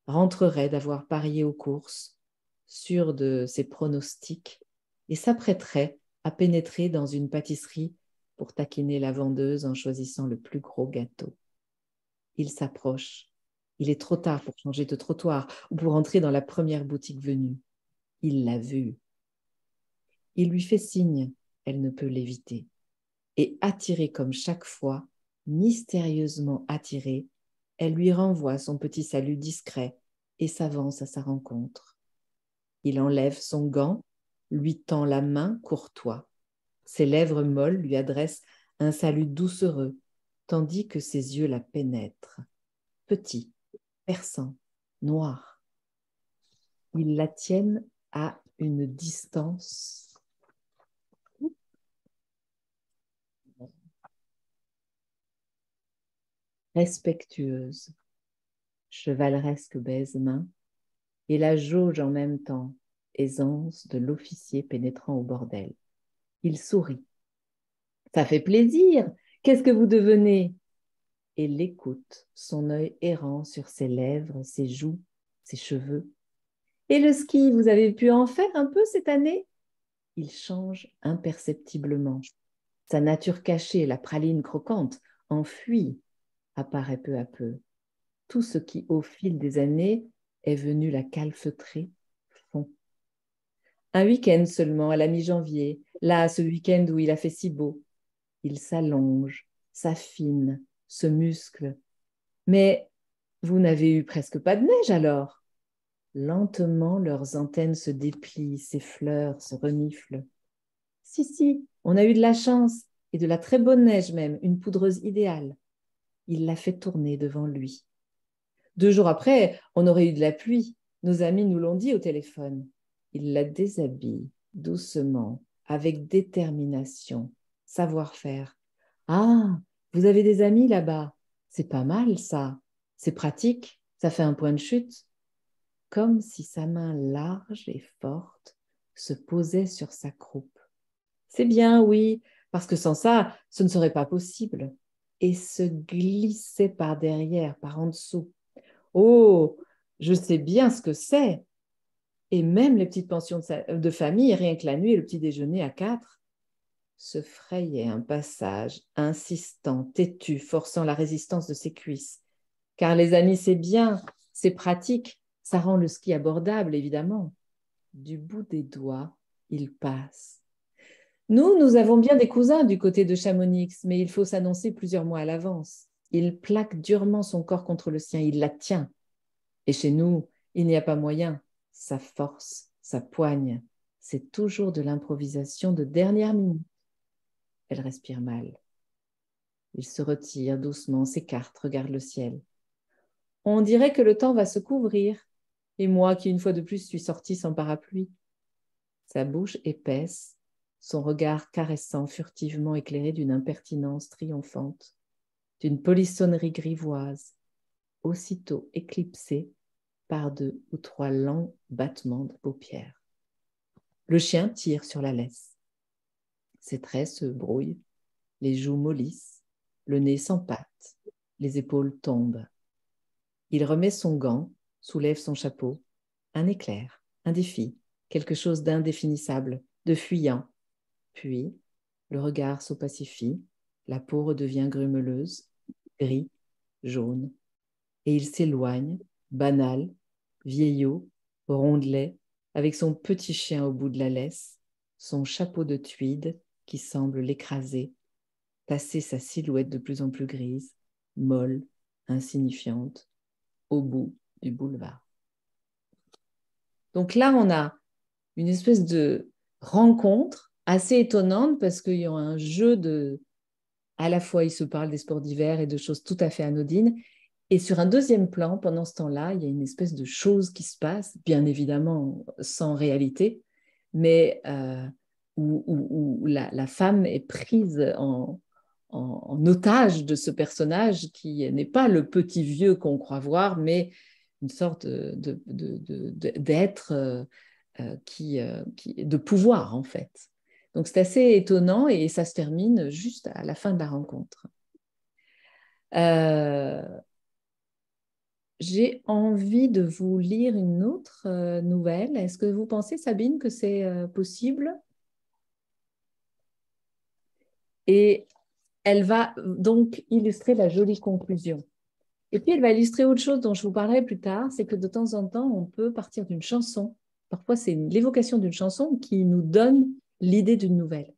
d'avoir parié aux courses, sûr de ses pronostics, et s'apprêterait à pénétrer dans une pâtisserie pour taquiner la vendeuse en choisissant le plus gros gâteau. Il s'approche. Il est trop tard pour changer de trottoir ou pour entrer dans la première boutique venue. Il l'a vue. Il lui fait signe, elle ne peut l'éviter. Et attirée comme chaque fois, mystérieusement attirée, elle lui renvoie son petit salut discret et s'avance à sa rencontre. Il enlève son gant, lui tend la main courtois. Ses lèvres molles lui adressent un salut doucereux, tandis que ses yeux la pénètrent. Petits, perçants, noirs. Ils la tiennent à une distance respectueuse, chevaleresque baise-main, et la jauge en même temps, aisance de l'officier pénétrant au bordel. Il sourit, Ça fait plaisir. Qu'est-ce que vous devenez? Et l'écoute, son œil errant sur ses lèvres, ses joues, ses cheveux. Et le ski, vous avez pu en faire un peu cette année? Il change imperceptiblement. Sa nature cachée, la praline croquante, enfuie, apparaît peu à peu. Tout ce qui, au fil des années, est venu la calfeutrer, fond. Un week-end seulement, à la mi-janvier, là, ce week-end où il a fait si beau. Il s'allonge, s'affine, se muscle. Mais vous n'avez eu presque pas de neige alors. Lentement, leurs antennes se déplient, s'effleurent, se reniflent. Si, on a eu de la chance, et de la très bonne neige même, une poudreuse idéale. Il l'a fait tourner devant lui. 2 jours après, on aurait eu de la pluie. Nos amis nous l'ont dit au téléphone. Il la déshabille, doucement, avec détermination, savoir-faire. Ah, vous avez des amis là-bas. C'est pas mal, ça. C'est pratique. Ça fait un point de chute. Comme si sa main large et forte se posait sur sa croupe. C'est bien, oui, parce que sans ça, ce ne serait pas possible. Et se glissait par derrière, par en dessous. Oh, je sais bien ce que c'est. Et même les petites pensions de famille, rien que la nuit et le petit déjeuner à 4, se frayaient un passage insistant, têtu, forçant la résistance de ses cuisses. Car les amis, c'est bien, c'est pratique, ça rend le ski abordable, évidemment. Du bout des doigts, il passe. Nous avons bien des cousins du côté de Chamonix, mais il faut s'annoncer plusieurs mois à l'avance. Il plaque durement son corps contre le sien, il la tient. Et chez nous, il n'y a pas moyen. Sa force, sa poigne, c'est toujours de l'improvisation de dernière minute. Elle respire mal. Il se retire doucement, s'écarte, regarde le ciel. On dirait que le temps va se couvrir. Et moi qui, une fois de plus, suis sortie sans parapluie. Sa bouche épaisse, son regard caressant, furtivement éclairé d'une impertinence triomphante, d'une polissonnerie grivoise, aussitôt éclipsée par 2 ou 3 lents battements de paupières. Le chien tire sur la laisse. Ses traits se brouillent, les joues mollissent, le nez s'empâte, les épaules tombent. Il remet son gant, soulève son chapeau. Un éclair, un défi, quelque chose d'indéfinissable, de fuyant. Puis, le regard s'opacifie, la peau redevient grumeleuse, gris, jaune, et il s'éloigne, banal, vieillot, rondelet, avec son petit chien au bout de la laisse, son chapeau de tweed qui semble l'écraser, tasser sa silhouette de plus en plus grise, molle, insignifiante, au bout du boulevard. Donc là, on a une espèce de rencontre assez étonnante parce qu'il y a un jeu de... À la fois, il se parle des sports d'hiver et de choses tout à fait anodines. Et sur un deuxième plan, pendant ce temps-là, il y a une espèce de chose qui se passe, bien évidemment sans réalité, mais où la femme est prise en otage de ce personnage qui n'est pas le petit vieux qu'on croit voir, mais une sorte d'être de pouvoir, en fait. Donc, c'est assez étonnant et ça se termine juste à la fin de la rencontre. J'ai envie de vous lire une autre nouvelle. Est-ce que vous pensez, Sabine, que c'est possible? Et elle va donc illustrer la jolie conclusion. Et puis, elle va illustrer autre chose dont je vous parlerai plus tard, c'est que de temps en temps, on peut partir d'une chanson. Parfois, c'est l'évocation d'une chanson qui nous donne l'idée d'une nouvelle.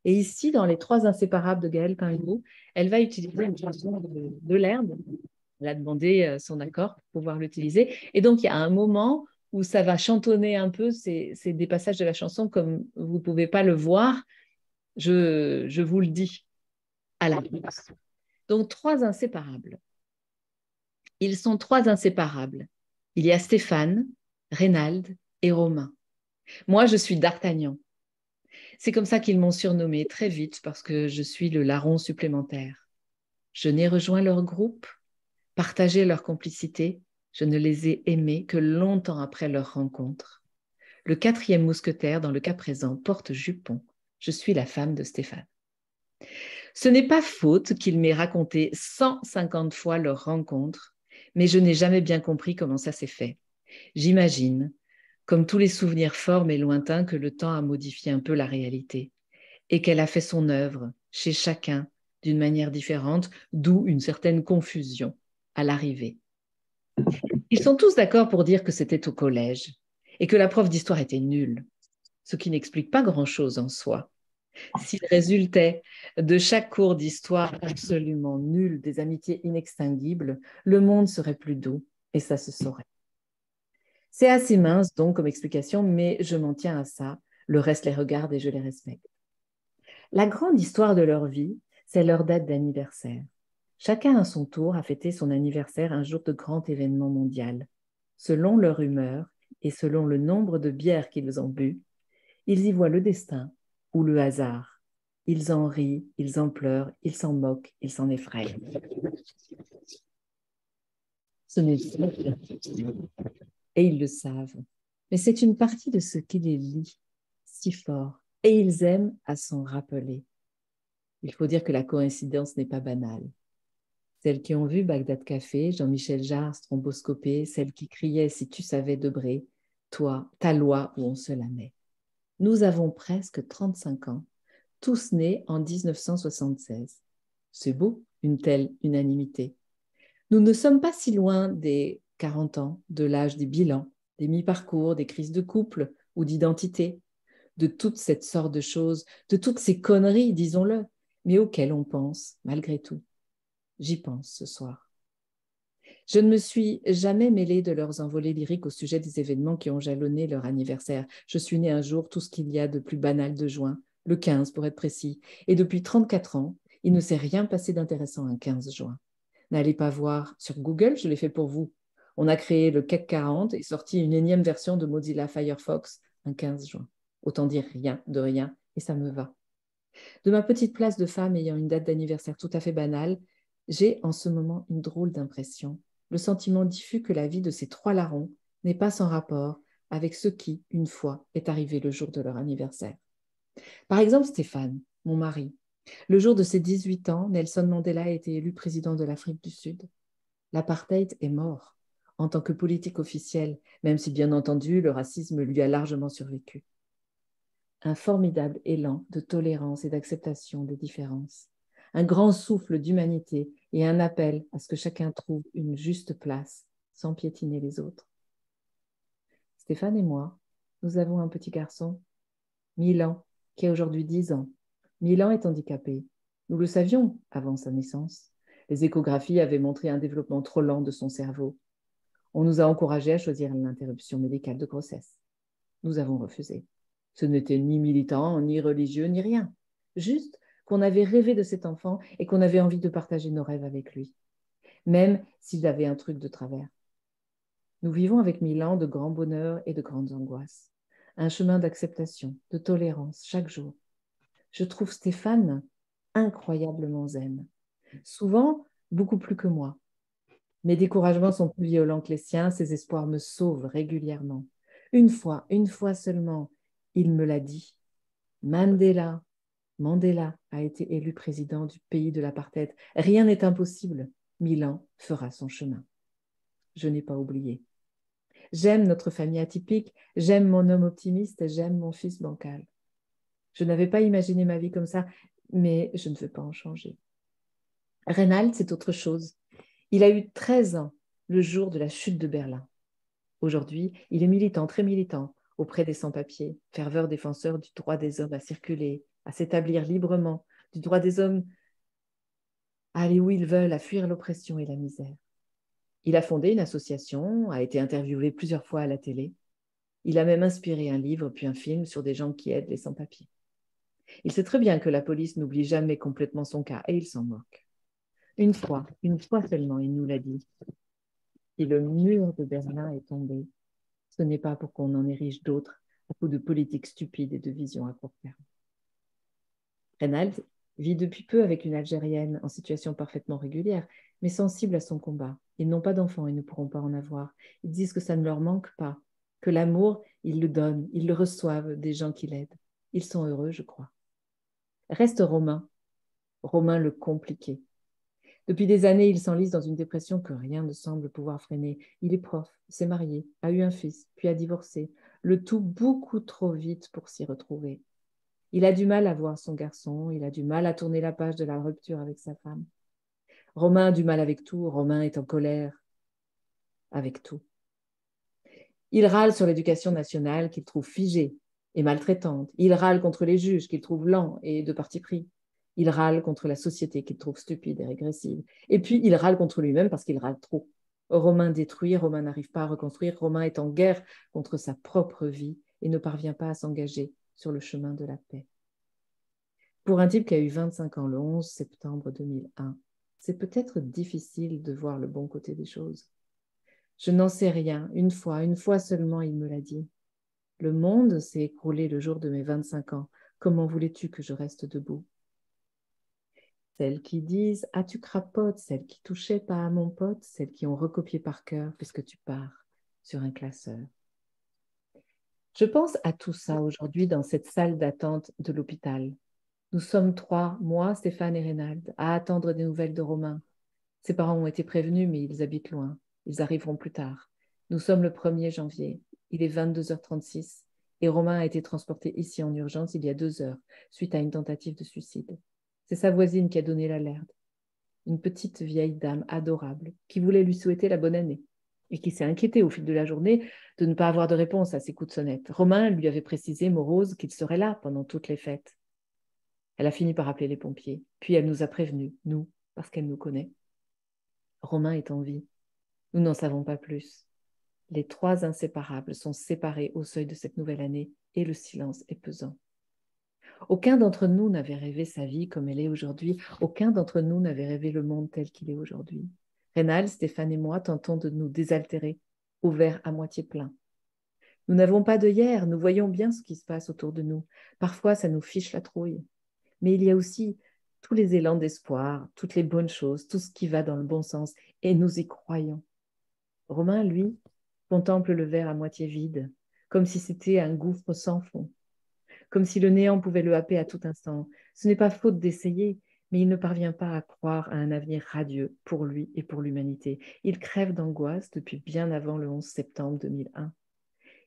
Et ici, dans Les 3 inséparables de Gaëlle Pingot, elle va utiliser une chanson de Lerbe. Elle a demandé son accord pour pouvoir l'utiliser. Et donc, il y a un moment où ça va chantonner un peu. C'est des passages de la chanson, comme vous ne pouvez pas le voir. Je vous le dis à la place. Donc, 3 inséparables. Ils sont 3 inséparables. Il y a Stéphane, Reynald et Romain. Moi, je suis D'Artagnan. C'est comme ça qu'ils m'ont surnommée très vite parce que je suis le larron supplémentaire. Je n'ai rejoint leur groupe, partagé leur complicité, je ne les ai aimés que longtemps après leur rencontre. Le 4e mousquetaire, dans le cas présent, porte jupon. Je suis la femme de Stéphane. Ce n'est pas faute qu'il m'ait raconté 150 fois leur rencontre, mais je n'ai jamais bien compris comment ça s'est fait. J'imagine, comme tous les souvenirs forts mais lointains, que le temps a modifié un peu la réalité et qu'elle a fait son œuvre chez chacun d'une manière différente, d'où une certaine confusion à l'arrivée. Ils sont tous d'accord pour dire que c'était au collège et que la prof d'histoire était nulle, ce qui n'explique pas grand-chose en soi. S'il résultait de chaque cours d'histoire absolument nul des amitiés inextinguibles, le monde serait plus doux et ça se saurait. C'est assez mince donc comme explication, mais je m'en tiens à ça. Le reste les regarde et je les respecte. La grande histoire de leur vie, c'est leur date d'anniversaire. Chacun à son tour a fêté son anniversaire un jour de grand événement mondial. Selon leur humeur et selon le nombre de bières qu'ils ont bu, ils y voient le destin ou le hasard. Ils en rient, ils en pleurent, ils s'en moquent, ils s'en effraient. Ce n'est pas et ils le savent. Mais c'est une partie de ce qui les lie si fort et ils aiment à s'en rappeler. Il faut dire que la coïncidence n'est pas banale. Celles qui ont vu Bagdad Café, Jean-Michel Jarre thromboscopé, celles qui criaient « Si tu savais Debré, toi, ta loi où on se la met ». Nous avons presque 35 ans, tous nés en 1976. C'est beau, une telle unanimité. Nous ne sommes pas si loin des 40 ans, de l'âge des bilans, des mi-parcours, des crises de couple ou d'identité, de toute cette sorte de choses, de toutes ces conneries, disons-le, mais auxquelles on pense malgré tout. J'y pense ce soir. Je ne me suis jamais mêlée de leurs envolées lyriques au sujet des événements qui ont jalonné leur anniversaire. Je suis née un jour, tout ce qu'il y a de plus banal de juin, le 15 pour être précis, et depuis 34 ans, il ne s'est rien passé d'intéressant un 15 juin. N'allez pas voir sur Google, je l'ai fait pour vous. On a créé le CAC 40 et sorti une énième version de Mozilla Firefox un 15 juin. Autant dire rien de rien, et ça me va. De ma petite place de femme ayant une date d'anniversaire tout à fait banale, j'ai en ce moment une drôle d'impression, le sentiment diffus que la vie de ces trois larrons n'est pas sans rapport avec ce qui, une fois, est arrivé le jour de leur anniversaire. Par exemple, Stéphane, mon mari. Le jour de ses 18 ans, Nelson Mandela a été élu président de l'Afrique du Sud. L'apartheid est mort en tant que politique officielle, même si bien entendu le racisme lui a largement survécu. Un formidable élan de tolérance et d'acceptation des différences, un grand souffle d'humanité et un appel à ce que chacun trouve une juste place sans piétiner les autres. Stéphane et moi, nous avons un petit garçon, Milan, qui a aujourd'hui 10 ans. Milan est handicapé. Nous le savions avant sa naissance. Les échographies avaient montré un développement trop lent de son cerveau. On nous a encouragés à choisir l'interruption médicale de grossesse. Nous avons refusé. Ce n'était ni militant, ni religieux, ni rien. Juste qu'on avait rêvé de cet enfant et qu'on avait envie de partager nos rêves avec lui, même s'il avait un truc de travers. Nous vivons avec Milan de grands bonheurs et de grandes angoisses. Un chemin d'acceptation, de tolérance chaque jour. Je trouve Stéphane incroyablement zen. Souvent, beaucoup plus que moi. Mes découragements sont plus violents que les siens, ses espoirs me sauvent régulièrement. Une fois seulement, il me l'a dit. Mandela a été élu président du pays de l'apartheid. Rien n'est impossible. Milan fera son chemin. Je n'ai pas oublié. J'aime notre famille atypique, j'aime mon homme optimiste, j'aime mon fils bancal. Je n'avais pas imaginé ma vie comme ça, mais je ne veux pas en changer. Reynald, c'est autre chose. Il a eu 13 ans le jour de la chute de Berlin. Aujourd'hui, il est militant, très militant, auprès des sans-papiers, ferveur défenseur du droit des hommes à circuler, à s'établir librement, du droit des hommes à aller où ils veulent, à fuir l'oppression et la misère. Il a fondé une association, a été interviewé plusieurs fois à la télé. Il a même inspiré un livre puis un film sur des gens qui aident les sans-papiers. Il sait très bien que la police n'oublie jamais complètement son cas et il s'en moque. Une fois seulement, il nous l'a dit. Si le mur de Berlin est tombé, ce n'est pas pour qu'on en érige d'autres à coup de politiques stupides et de visions à court terme. Reynald vit depuis peu avec une Algérienne en situation parfaitement régulière, mais sensible à son combat. Ils n'ont pas d'enfants et ne pourront pas en avoir. Ils disent que ça ne leur manque pas, que l'amour, ils le donnent, ils le reçoivent des gens qui l'aident. Ils sont heureux, je crois. Reste Romain. Romain le compliquait. Depuis des années, il s'enlise dans une dépression que rien ne semble pouvoir freiner. Il est prof, s'est marié, a eu un fils, puis a divorcé, le tout beaucoup trop vite pour s'y retrouver. Il a du mal à voir son garçon, il a du mal à tourner la page de la rupture avec sa femme. Romain a du mal avec tout, Romain est en colère avec tout. Il râle sur l'éducation nationale qu'il trouve figée et maltraitante. Il râle contre les juges qu'il trouve lents et de parti pris. Il râle contre la société qu'il trouve stupide et régressive. Et puis, il râle contre lui-même parce qu'il râle trop. Romain détruit, Romain n'arrive pas à reconstruire, Romain est en guerre contre sa propre vie et ne parvient pas à s'engager sur le chemin de la paix. Pour un type qui a eu 25 ans le 11 septembre 2001, c'est peut-être difficile de voir le bon côté des choses. Je n'en sais rien. Une fois seulement, il me l'a dit. Le monde s'est écroulé le jour de mes 25 ans. Comment voulais-tu que je reste debout? Celles qui disent « Ah, tu crapotes », celles qui touchaient pas à mon pote, celles qui ont recopié par cœur puisque tu pars sur un classeur. Je pense à tout ça aujourd'hui dans cette salle d'attente de l'hôpital. Nous sommes 3, moi, Stéphane et Reynald, à attendre des nouvelles de Romain. Ses parents ont été prévenus, mais ils habitent loin. Ils arriveront plus tard. Nous sommes le 1er janvier. Il est 22h36 et Romain a été transporté ici en urgence il y a 2 heures, suite à une tentative de suicide. C'est sa voisine qui a donné l'alerte. Une petite vieille dame adorable qui voulait lui souhaiter la bonne année et qui s'est inquiétée au fil de la journée de ne pas avoir de réponse à ses coups de sonnette. Romain lui avait précisé, morose, qu'il serait là pendant toutes les fêtes. Elle a fini par appeler les pompiers. Puis elle nous a prévenus, nous, parce qu'elle nous connaît. Romain est en vie. Nous n'en savons pas plus. Les 3 inséparables sont séparés au seuil de cette nouvelle année et le silence est pesant. Aucun d'entre nous n'avait rêvé sa vie comme elle est aujourd'hui. Aucun d'entre nous n'avait rêvé le monde tel qu'il est aujourd'hui. Reynald, Stéphane et moi tentons de nous désaltérer au verre à moitié plein. Nous n'avons pas d'œillères, nous voyons bien ce qui se passe autour de nous. Parfois, ça nous fiche la trouille. Mais il y a aussi tous les élans d'espoir, toutes les bonnes choses, tout ce qui va dans le bon sens, et nous y croyons. Romain, lui, contemple le verre à moitié vide, comme si c'était un gouffre sans fond, comme si le néant pouvait le happer à tout instant. Ce n'est pas faute d'essayer, mais il ne parvient pas à croire à un avenir radieux pour lui et pour l'humanité. Il crève d'angoisse depuis bien avant le 11 septembre 2001.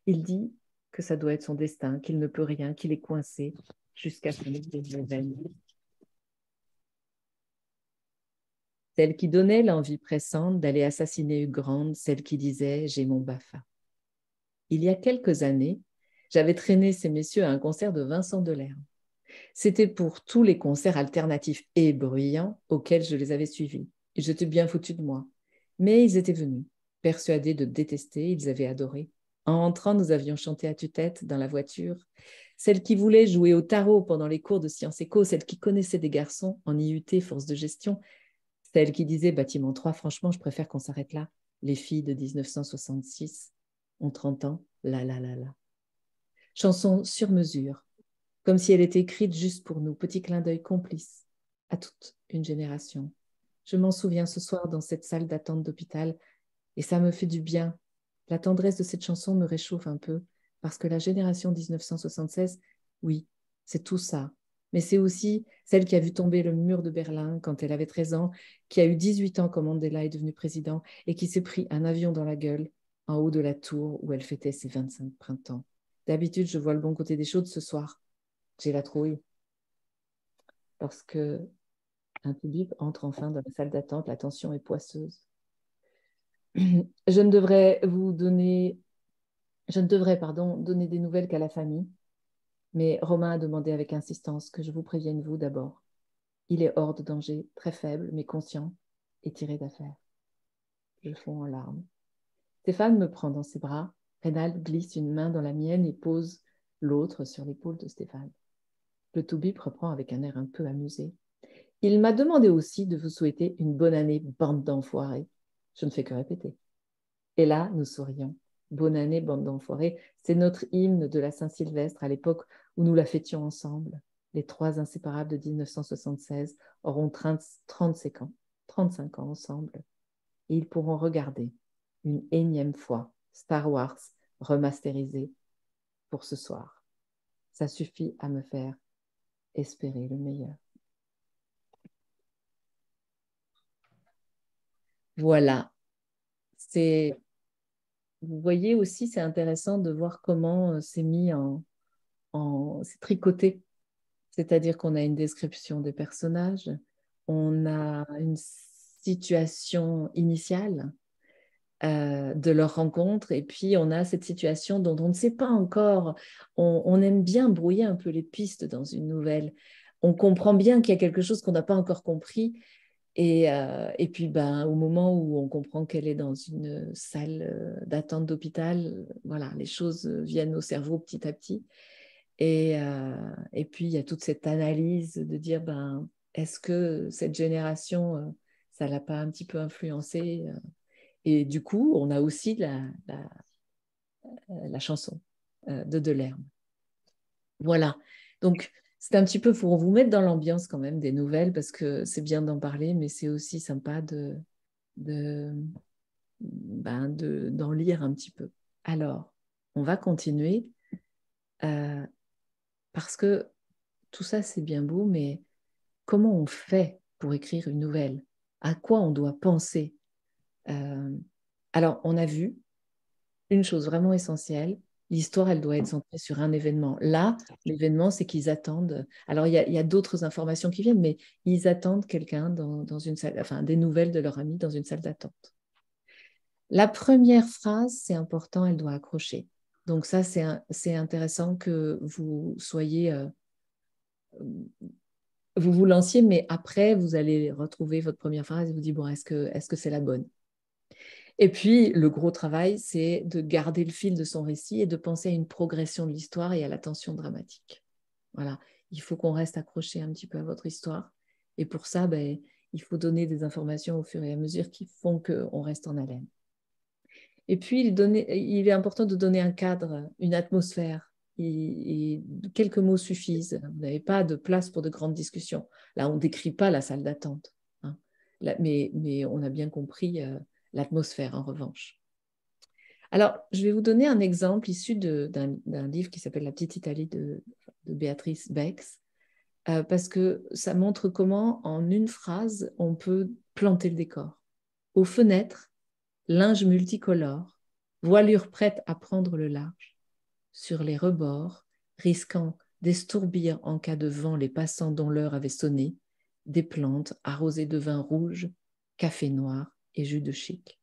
Il dit que ça doit être son destin, qu'il ne peut rien, qu'il est coincé jusqu'à ce qu'il revienne. Celle qui donnait l'envie pressante d'aller assassiner Hugh Grant, celle qui disait « j'ai mon Bafa ». Il y a quelques années, j'avais traîné ces messieurs à un concert de Vincent Delerme. C'était pour tous les concerts alternatifs et bruyants auxquels je les avais suivis. Et j'étais bien foutu de moi. Mais ils étaient venus, persuadés de détester, ils avaient adoré. En rentrant, nous avions chanté à tue-tête dans la voiture. Celle qui voulait jouer au tarot pendant les cours de sciences éco, celle qui connaissait des garçons en IUT, force de gestion, celle qui disait bâtiment 3, franchement, je préfère qu'on s'arrête là. Les filles de 1966 ont 30 ans, là. Chanson sur mesure, comme si elle était écrite juste pour nous, petit clin d'œil complice à toute une génération. Je m'en souviens ce soir dans cette salle d'attente d'hôpital et ça me fait du bien. La tendresse de cette chanson me réchauffe un peu parce que la génération 1976, oui, c'est tout ça. Mais c'est aussi celle qui a vu tomber le mur de Berlin quand elle avait 13 ans, qui a eu 18 ans quand Mandela est devenu président et qui s'est pris un avion dans la gueule en haut de la tour où elle fêtait ses 25 printemps. D'habitude, je vois le bon côté des choses ce soir. J'ai la trouille. Lorsque un public entre enfin dans la salle d'attente, la tension est poisseuse. Je ne devrais donner des nouvelles qu'à la famille, mais Romain a demandé avec insistance que je vous prévienne vous d'abord. Il est hors de danger, très faible, mais conscient et tiré d'affaire. Je fonds en larmes. Stéphane me prend dans ses bras. Reynald glisse une main dans la mienne et pose l'autre sur l'épaule de Stéphane. Le toubib reprend avec un air un peu amusé. Il m'a demandé aussi de vous souhaiter une bonne année, bande d'enfoirés. Je ne fais que répéter. Et là, nous sourions. Bonne année, bande d'enfoirés. C'est notre hymne de la Saint-Sylvestre à l'époque où nous la fêtions ensemble. Les 3 inséparables de 1976 auront 35 ans ensemble. Et ils pourront regarder une énième fois Star Wars remasterisé pour ce soir. Ça suffit à me faire espérer le meilleur. Voilà. C'est, vous voyez aussi, c'est intéressant de voir comment c'est mis c'est tricoté. C'est-à-dire qu'on a une description des personnages, on a une situation initiale de leur rencontre, et puis on a cette situation dont on ne sait pas encore. On aime bien brouiller un peu les pistes dans une nouvelle. On comprend bien qu'il y a quelque chose qu'on n'a pas encore compris. Et puis, ben, au moment où on comprend qu'elle est dans une salle d'attente d'hôpital, voilà, les choses viennent au cerveau petit à petit. Et puis, il y a toute cette analyse de dire, ben, est-ce que cette génération, ça ne l'a pas un petit peu influencé Et du coup, on a aussi la chanson de Delerme. Voilà. Donc, c'est un petit peu pour vous mettre dans l'ambiance quand même des nouvelles, parce que c'est bien d'en parler, mais c'est aussi sympa d'en lire un petit peu. Alors, on va continuer euh, parce que tout ça, c'est bien beau, mais comment on fait pour écrire une nouvelle? À quoi on doit penser? Euh, alors, on a vu une chose vraiment essentielle, l'histoire, elle doit être centrée sur un événement. Là, l'événement, c'est qu'ils attendent. Alors, il y a d'autres informations qui viennent, mais ils attendent quelqu'un dans une salle, enfin, des nouvelles de leur ami dans une salle d'attente. La première phrase, c'est important, elle doit accrocher. Donc ça, c'est intéressant que vous soyez, vous vous lanciez, mais après, vous allez retrouver votre première phrase et vous dites, bon, est-ce que c'est la bonne? Et puis, le gros travail, c'est de garder le fil de son récit et de penser à une progression de l'histoire et à la tension dramatique. Voilà, il faut qu'on reste accroché un petit peu à votre histoire. Et pour ça, ben, il faut donner des informations au fur et à mesure qui font qu'on reste en haleine. Et puis, il est important de donner un cadre, une atmosphère. Et quelques mots suffisent. Vous n'avez pas de place pour de grandes discussions. Là, on ne décrit pas la salle d'attente. Hein. Mais on a bien compris l'atmosphère, en revanche. Alors, je vais vous donner un exemple issu d'un livre qui s'appelle La petite Italie de Béatrice Bex, parce que ça montre comment, en une phrase, on peut planter le décor. Aux fenêtres, linge multicolore, voilure prête à prendre le large. Sur les rebords, risquant d'estourbir en cas de vent les passants dont l'heure avait sonné, des plantes arrosées de vin rouge, café noir et jus de chic.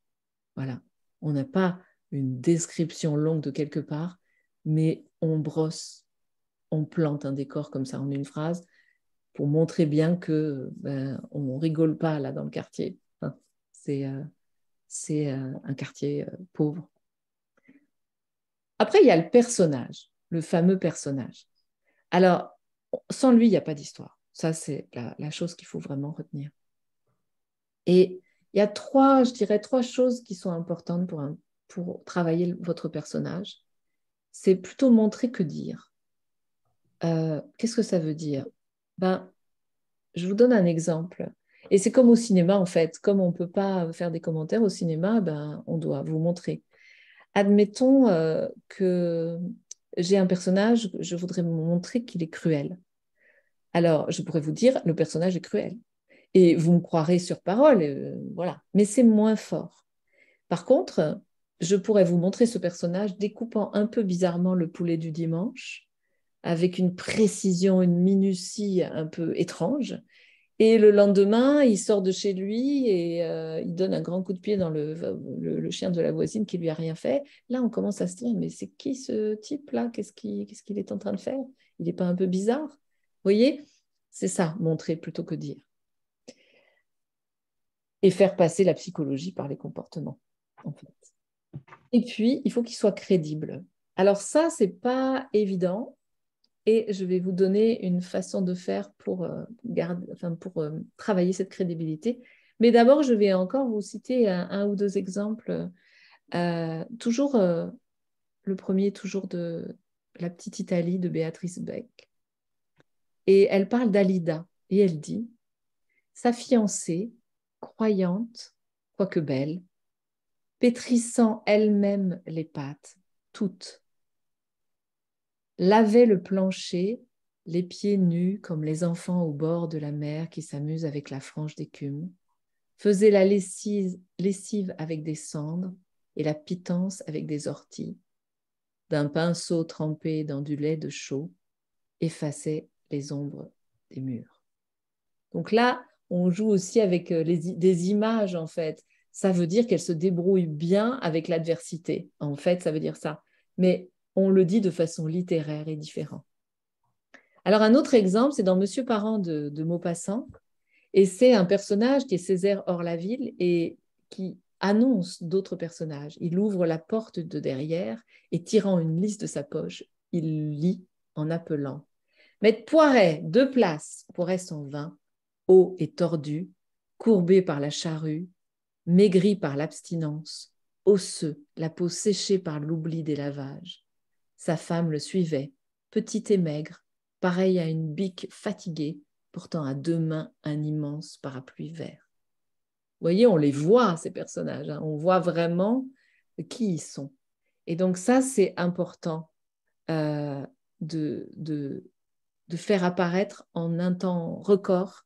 Voilà, on n'a pas une description longue de quelque part, mais on brosse, on plante un décor comme ça en une phrase pour montrer bien que on rigole pas là dans le quartier. Hein. C'est un quartier pauvre. Après, il y a le personnage, le fameux personnage. Alors, sans lui, il n'y a pas d'histoire. Ça, c'est la chose qu'il faut vraiment retenir. Et il y a je dirais, trois choses qui sont importantes pour travailler votre personnage. C'est plutôt montrer que dire. Qu'est-ce que ça veut dire? Ben, je vous donne un exemple. Et c'est comme au cinéma, en fait. Comme on ne peut pas faire des commentaires au cinéma, ben, on doit vous montrer. Admettons que j'ai un personnage, je voudrais me montrer qu'il est cruel. Alors, je pourrais vous dire, le personnage est cruel. Et vous me croirez sur parole, voilà. Mais c'est moins fort. Par contre, je pourrais vous montrer ce personnage découpant un peu bizarrement le poulet du dimanche, avec une précision, une minutie un peu étrange. Et le lendemain, il sort de chez lui et il donne un grand coup de pied dans le chien de la voisine qui lui a rien fait. Là, on commence à se dire, mais c'est qui ce type-là? Qu'est-ce qu'il est en train de faire? Il n'est pas un peu bizarre? Vous voyez? C'est ça, montrer plutôt que dire. Et faire passer la psychologie par les comportements, en fait. Et puis, il faut qu'il soit crédible. Alors ça, c'est pas évident. Et je vais vous donner une façon de faire pour travailler cette crédibilité. Mais d'abord, je vais encore vous citer un ou deux exemples. Toujours le premier, toujours de La petite Italie de Béatrice Beck. Et elle parle d'Alida. Et elle dit, sa fiancée, croyante, quoique belle, pétrissant elle-même les pâtes, toutes, lavait le plancher, les pieds nus comme les enfants au bord de la mer qui s'amusent avec la frange d'écume, faisait la lessive avec des cendres et la pitance avec des orties, d'un pinceau trempé dans du lait de chaux, effaçait les ombres des murs. Donc là, on joue aussi avec des images, en fait. Ça veut dire qu'elle se débrouille bien avec l'adversité. En fait, ça veut dire ça. Mais on le dit de façon littéraire et différente. Alors, un autre exemple, c'est dans Monsieur Parent de Maupassant. Et c'est un personnage qui est Césaire Hors-la-Ville et qui annonce d'autres personnages. Il ouvre la porte de derrière et tirant une liste de sa poche, il lit en appelant. Maître Poiret, 2 places, Poiret s'en vint, haut et tordu, courbé par la charrue, maigri par l'abstinence, osseux, la peau séchée par l'oubli des lavages. Sa femme le suivait, petite et maigre, pareille à une bique fatiguée, portant à 2 mains un immense parapluie vert. Vous voyez, on les voit, ces personnages, hein. On voit vraiment qui ils sont. Et donc ça, c'est important de faire apparaître en un temps record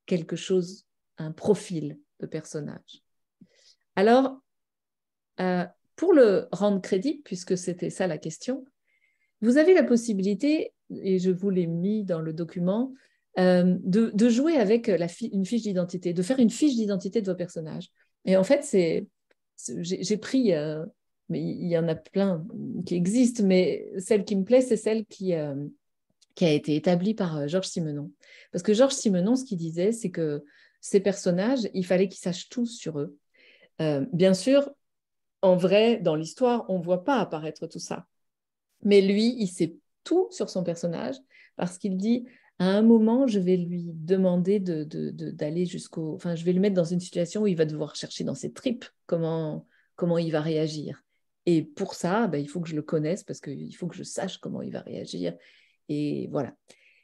quelque chose, un profil de personnage. Alors, pour le rendre crédible, puisque c'était ça la question, vous avez la possibilité, et je vous l'ai mis dans le document, de jouer avec une fiche d'identité, de faire une fiche d'identité de vos personnages. Et en fait, j'ai pris, mais il y en a plein qui existent, mais celle qui me plaît, c'est celle qui a été établie par Georges Simenon. Parce que Georges Simenon, ce qu'il disait, c'est que ces personnages, il fallait qu'ils sachent tout sur eux. Bien sûr, en vrai, dans l'histoire, on ne voit pas apparaître tout ça. Mais lui, il sait tout sur son personnage parce qu'il dit, à un moment, je vais lui demander d'aller jusqu'au... Enfin, je vais le mettre dans une situation où il va devoir chercher dans ses tripes comment il va réagir. Et pour ça, ben, il faut que je le connaisse parce qu'il faut que je sache comment il va réagir. Et voilà.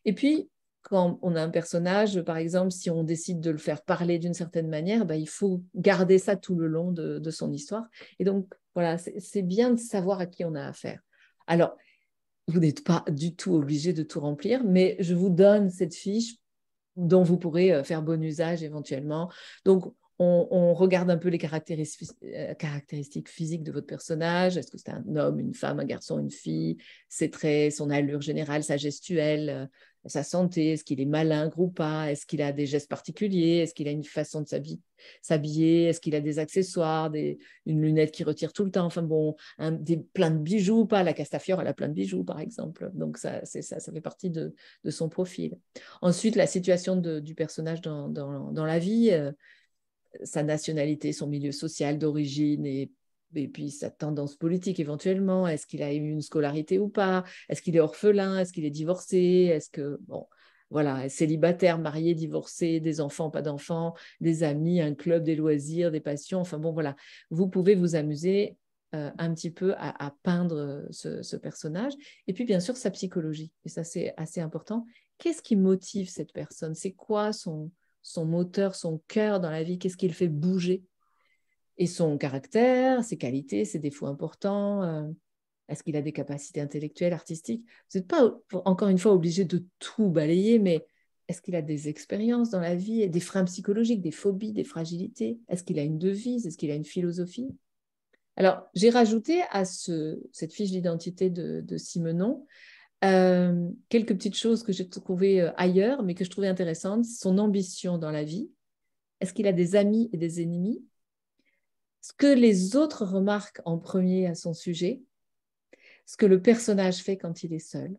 Et puis, quand on a un personnage, par exemple, si on décide de le faire parler d'une certaine manière, ben, il faut garder ça tout le long de son histoire. Et donc, voilà, c'est bien de savoir à qui on a affaire. Alors, vous n'êtes pas du tout obligé de tout remplir, mais je vous donne cette fiche dont vous pourrez faire bon usage éventuellement. Donc, on regarde un peu les caractéristiques physiques de votre personnage. Est-ce que c'est un homme, une femme, un garçon, une fille? Ses traits, son allure générale, sa gestuelle, sa santé. Est-ce qu'il est malingre ou pas? Est-ce qu'il a des gestes particuliers? Est-ce qu'il a une façon de s'habiller? Est-ce qu'il a des accessoires, une lunette qui retire tout le temps? Enfin bon, plein de bijoux ou pas? La Castafiore, elle a plein de bijoux, par exemple. Donc, ça fait partie de son profil. Ensuite, la situation du personnage dans la vie, sa nationalité, son milieu social d'origine et puis sa tendance politique éventuellement. Est-ce qu'il a eu une scolarité ou pas? Est-ce qu'il est orphelin? Est-ce qu'il est divorcé? Est-ce que, bon, voilà, célibataire, marié, divorcé, des enfants, pas d'enfants, des amis, un club, des loisirs, des passions. Enfin bon, voilà, vous pouvez vous amuser un petit peu à peindre ce personnage. Et puis, bien sûr, sa psychologie. Et ça, c'est assez important. Qu'est-ce qui motive cette personne? C'est quoi son moteur, son cœur dans la vie? Qu'est-ce qui le fait bouger? Et son caractère, ses qualités, ses défauts importants. Est-ce qu'il a des capacités intellectuelles, artistiques? Vous n'êtes pas, encore une fois, obligé de tout balayer, mais est-ce qu'il a des expériences dans la vie, des freins psychologiques, des phobies, des fragilités? Est-ce qu'il a une devise? Est-ce qu'il a une philosophie? Alors, j'ai rajouté à cette fiche d'identité de Simenon quelques petites choses que j'ai trouvées ailleurs, mais que je trouvais intéressantes. Son ambition dans la vie. Est-ce qu'il a des amis et des ennemis? Ce que les autres remarquent en premier à son sujet, ce que le personnage fait quand il est seul,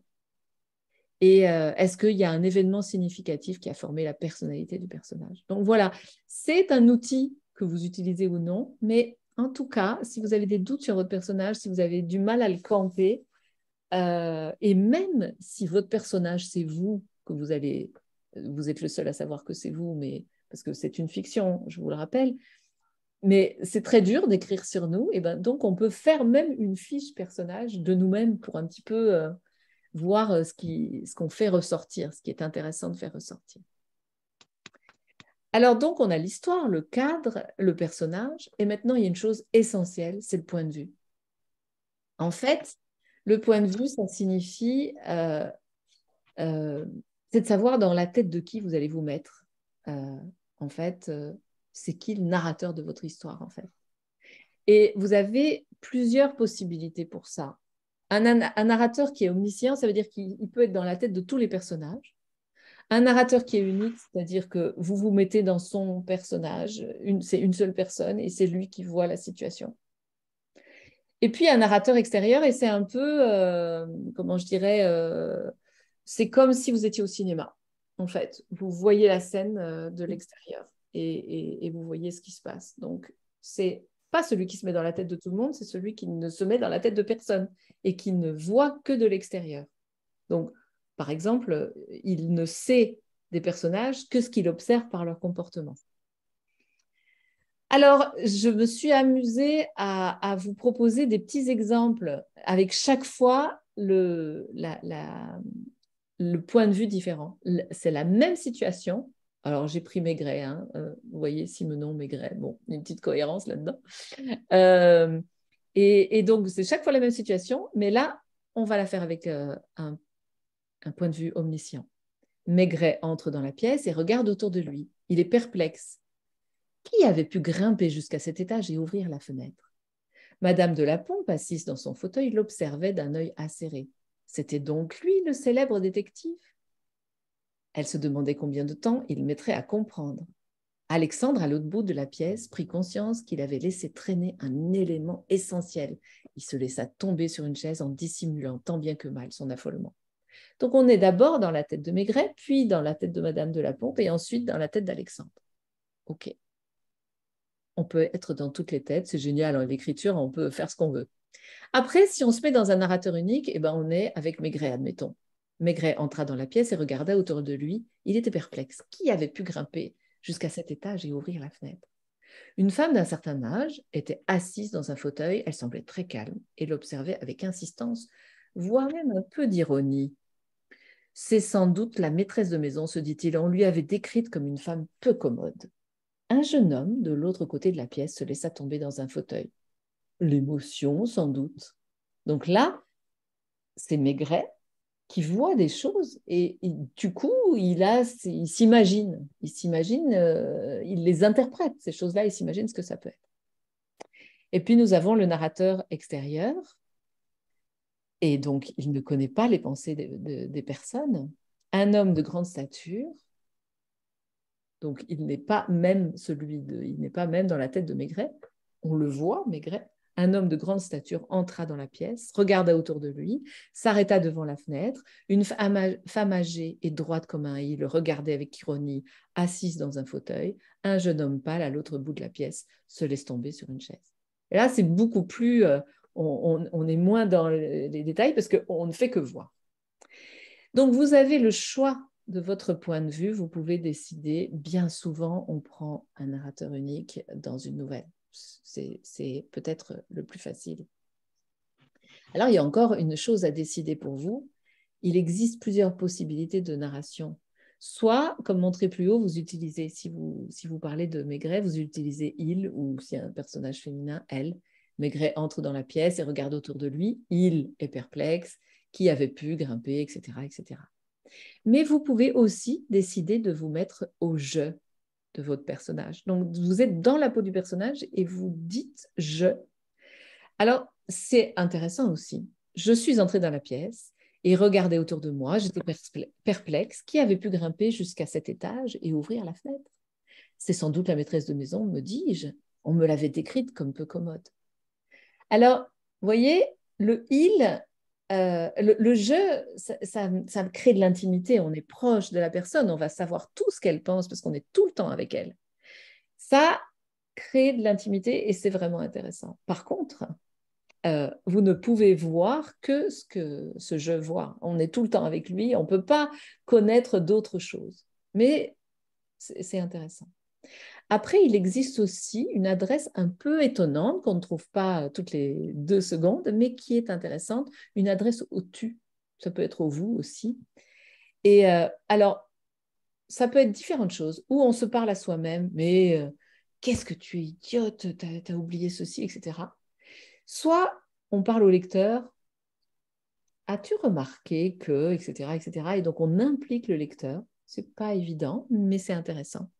et est-ce qu'il y a un événement significatif qui a formé la personnalité du personnage. Donc voilà, c'est un outil que vous utilisez ou non, mais en tout cas, si vous avez des doutes sur votre personnage, si vous avez du mal à le camper, et même si votre personnage, c'est vous, que vous êtes le seul à savoir que c'est vous, mais parce que c'est une fiction, je vous le rappelle, mais c'est très dur d'écrire sur nous, et ben donc on peut faire même une fiche personnage de nous-mêmes pour un petit peu voir ce qu'on fait ressortir, ce qui est intéressant de faire ressortir. Alors donc on a l'histoire, le cadre, le personnage, et maintenant il y a une chose essentielle, c'est le point de vue. En fait, le point de vue, ça signifie, c'est de savoir dans la tête de qui vous allez vous mettre. En fait, c'est qui le narrateur de votre histoire, en fait. Et vous avez plusieurs possibilités pour ça. Un narrateur qui est omniscient, ça veut dire qu'il peut être dans la tête de tous les personnages. Un narrateur qui est unique, c'est-à-dire que vous vous mettez dans son personnage, c'est une seule personne et c'est lui qui voit la situation. Et puis un narrateur extérieur, et c'est un peu, comment je dirais, c'est comme si vous étiez au cinéma, en fait. Vous voyez la scène de l'extérieur et vous voyez ce qui se passe. Donc, c'est pas celui qui se met dans la tête de tout le monde, c'est celui qui ne se met dans la tête de personne et qui ne voit que de l'extérieur. Donc, par exemple, il ne sait des personnages que ce qu'il observe par leur comportement. Alors, je me suis amusée à vous proposer des petits exemples avec chaque fois le point de vue différent. C'est la même situation. Alors, j'ai pris Maigret, hein, vous voyez, Simenon, Maigret, bon, une petite cohérence là-dedans. Et donc, c'est chaque fois la même situation, mais là, on va la faire avec un point de vue omniscient. Maigret entre dans la pièce et regarde autour de lui. Il est perplexe. Qui avait pu grimper jusqu'à cet étage et ouvrir la fenêtre? Madame de la Pompe, assise dans son fauteuil, l'observait d'un œil acéré. C'était donc lui, le célèbre détective? Elle se demandait combien de temps il mettrait à comprendre. Alexandre, à l'autre bout de la pièce, prit conscience qu'il avait laissé traîner un élément essentiel. Il se laissa tomber sur une chaise en dissimulant tant bien que mal son affolement. Donc on est d'abord dans la tête de Maigret, puis dans la tête de Madame de la Pompe, et ensuite dans la tête d'Alexandre. Ok. On peut être dans toutes les têtes, c'est génial, en l'écriture, on peut faire ce qu'on veut. Après, si on se met dans un narrateur unique, eh ben, on est avec Maigret, admettons. Maigret entra dans la pièce et regarda autour de lui. Il était perplexe. Qui avait pu grimper jusqu'à cet étage et ouvrir la fenêtre? Une femme d'un certain âge était assise dans un fauteuil. Elle semblait très calme et l'observait avec insistance, voire même un peu d'ironie. C'est sans doute la maîtresse de maison, se dit-il. On lui avait décrite comme une femme peu commode. Un jeune homme, de l'autre côté de la pièce, se laissa tomber dans un fauteuil. L'émotion, sans doute. Donc là, c'est Maigret qui voit des choses et du coup, il s'imagine, il les interprète, ces choses-là, il s'imagine ce que ça peut être. Et puis, nous avons le narrateur extérieur et donc, il ne connaît pas les pensées des personnes. Un homme de grande stature. Donc, il n'est pas même il n'est pas même dans la tête de Maigret. On le voit, Maigret. Un homme de grande stature entra dans la pièce, regarda autour de lui, s'arrêta devant la fenêtre. Une femme âgée et droite comme un i le regardait avec ironie, assise dans un fauteuil. Un jeune homme pâle à l'autre bout de la pièce se laisse tomber sur une chaise. Et là, c'est beaucoup plus... on est moins dans les détails parce qu'on ne fait que voir. Donc, vous avez le choix de votre point de vue, vous pouvez décider. Bien souvent, on prend un narrateur unique dans une nouvelle. C'est peut-être le plus facile. Alors, il y a encore une chose à décider pour vous. Il existe plusieurs possibilités de narration. Soit, comme montré plus haut, vous utilisez, si vous parlez de Maigret, vous utilisez il, ou si un personnage féminin, elle. Maigret entre dans la pièce et regarde autour de lui. Il est perplexe. Qui avait pu grimper, etc., etc. Mais vous pouvez aussi décider de vous mettre au je de votre personnage. Donc, vous êtes dans la peau du personnage et vous dites je. Alors, c'est intéressant aussi. Je suis entrée dans la pièce et regardais autour de moi. J'étais perplexe. Qui avait pu grimper jusqu'à cet étage et ouvrir la fenêtre? C'est sans doute la maîtresse de maison, me dis-je. On me l'avait décrite comme peu commode. Alors, vous voyez, le il... le jeu, ça crée de l'intimité, on est proche de la personne, on va savoir tout ce qu'elle pense parce qu'on est tout le temps avec elle. Ça crée de l'intimité et c'est vraiment intéressant. Par contre, vous ne pouvez voir que ce que ce jeu voit. On est tout le temps avec lui, on ne peut pas connaître d'autres choses. Mais c'est intéressant. Après, il existe aussi une adresse un peu étonnante qu'on ne trouve pas toutes les 2 secondes, mais qui est intéressante, une adresse au tu. Ça peut être au vous aussi. Et alors, ça peut être différentes choses, où on se parle à soi-même, mais qu'est-ce que tu es idiote, t'as oublié ceci, etc. Soit on parle au lecteur, as-tu remarqué que, etc., etc. Et donc on implique le lecteur. C'est pas évident, mais c'est intéressant.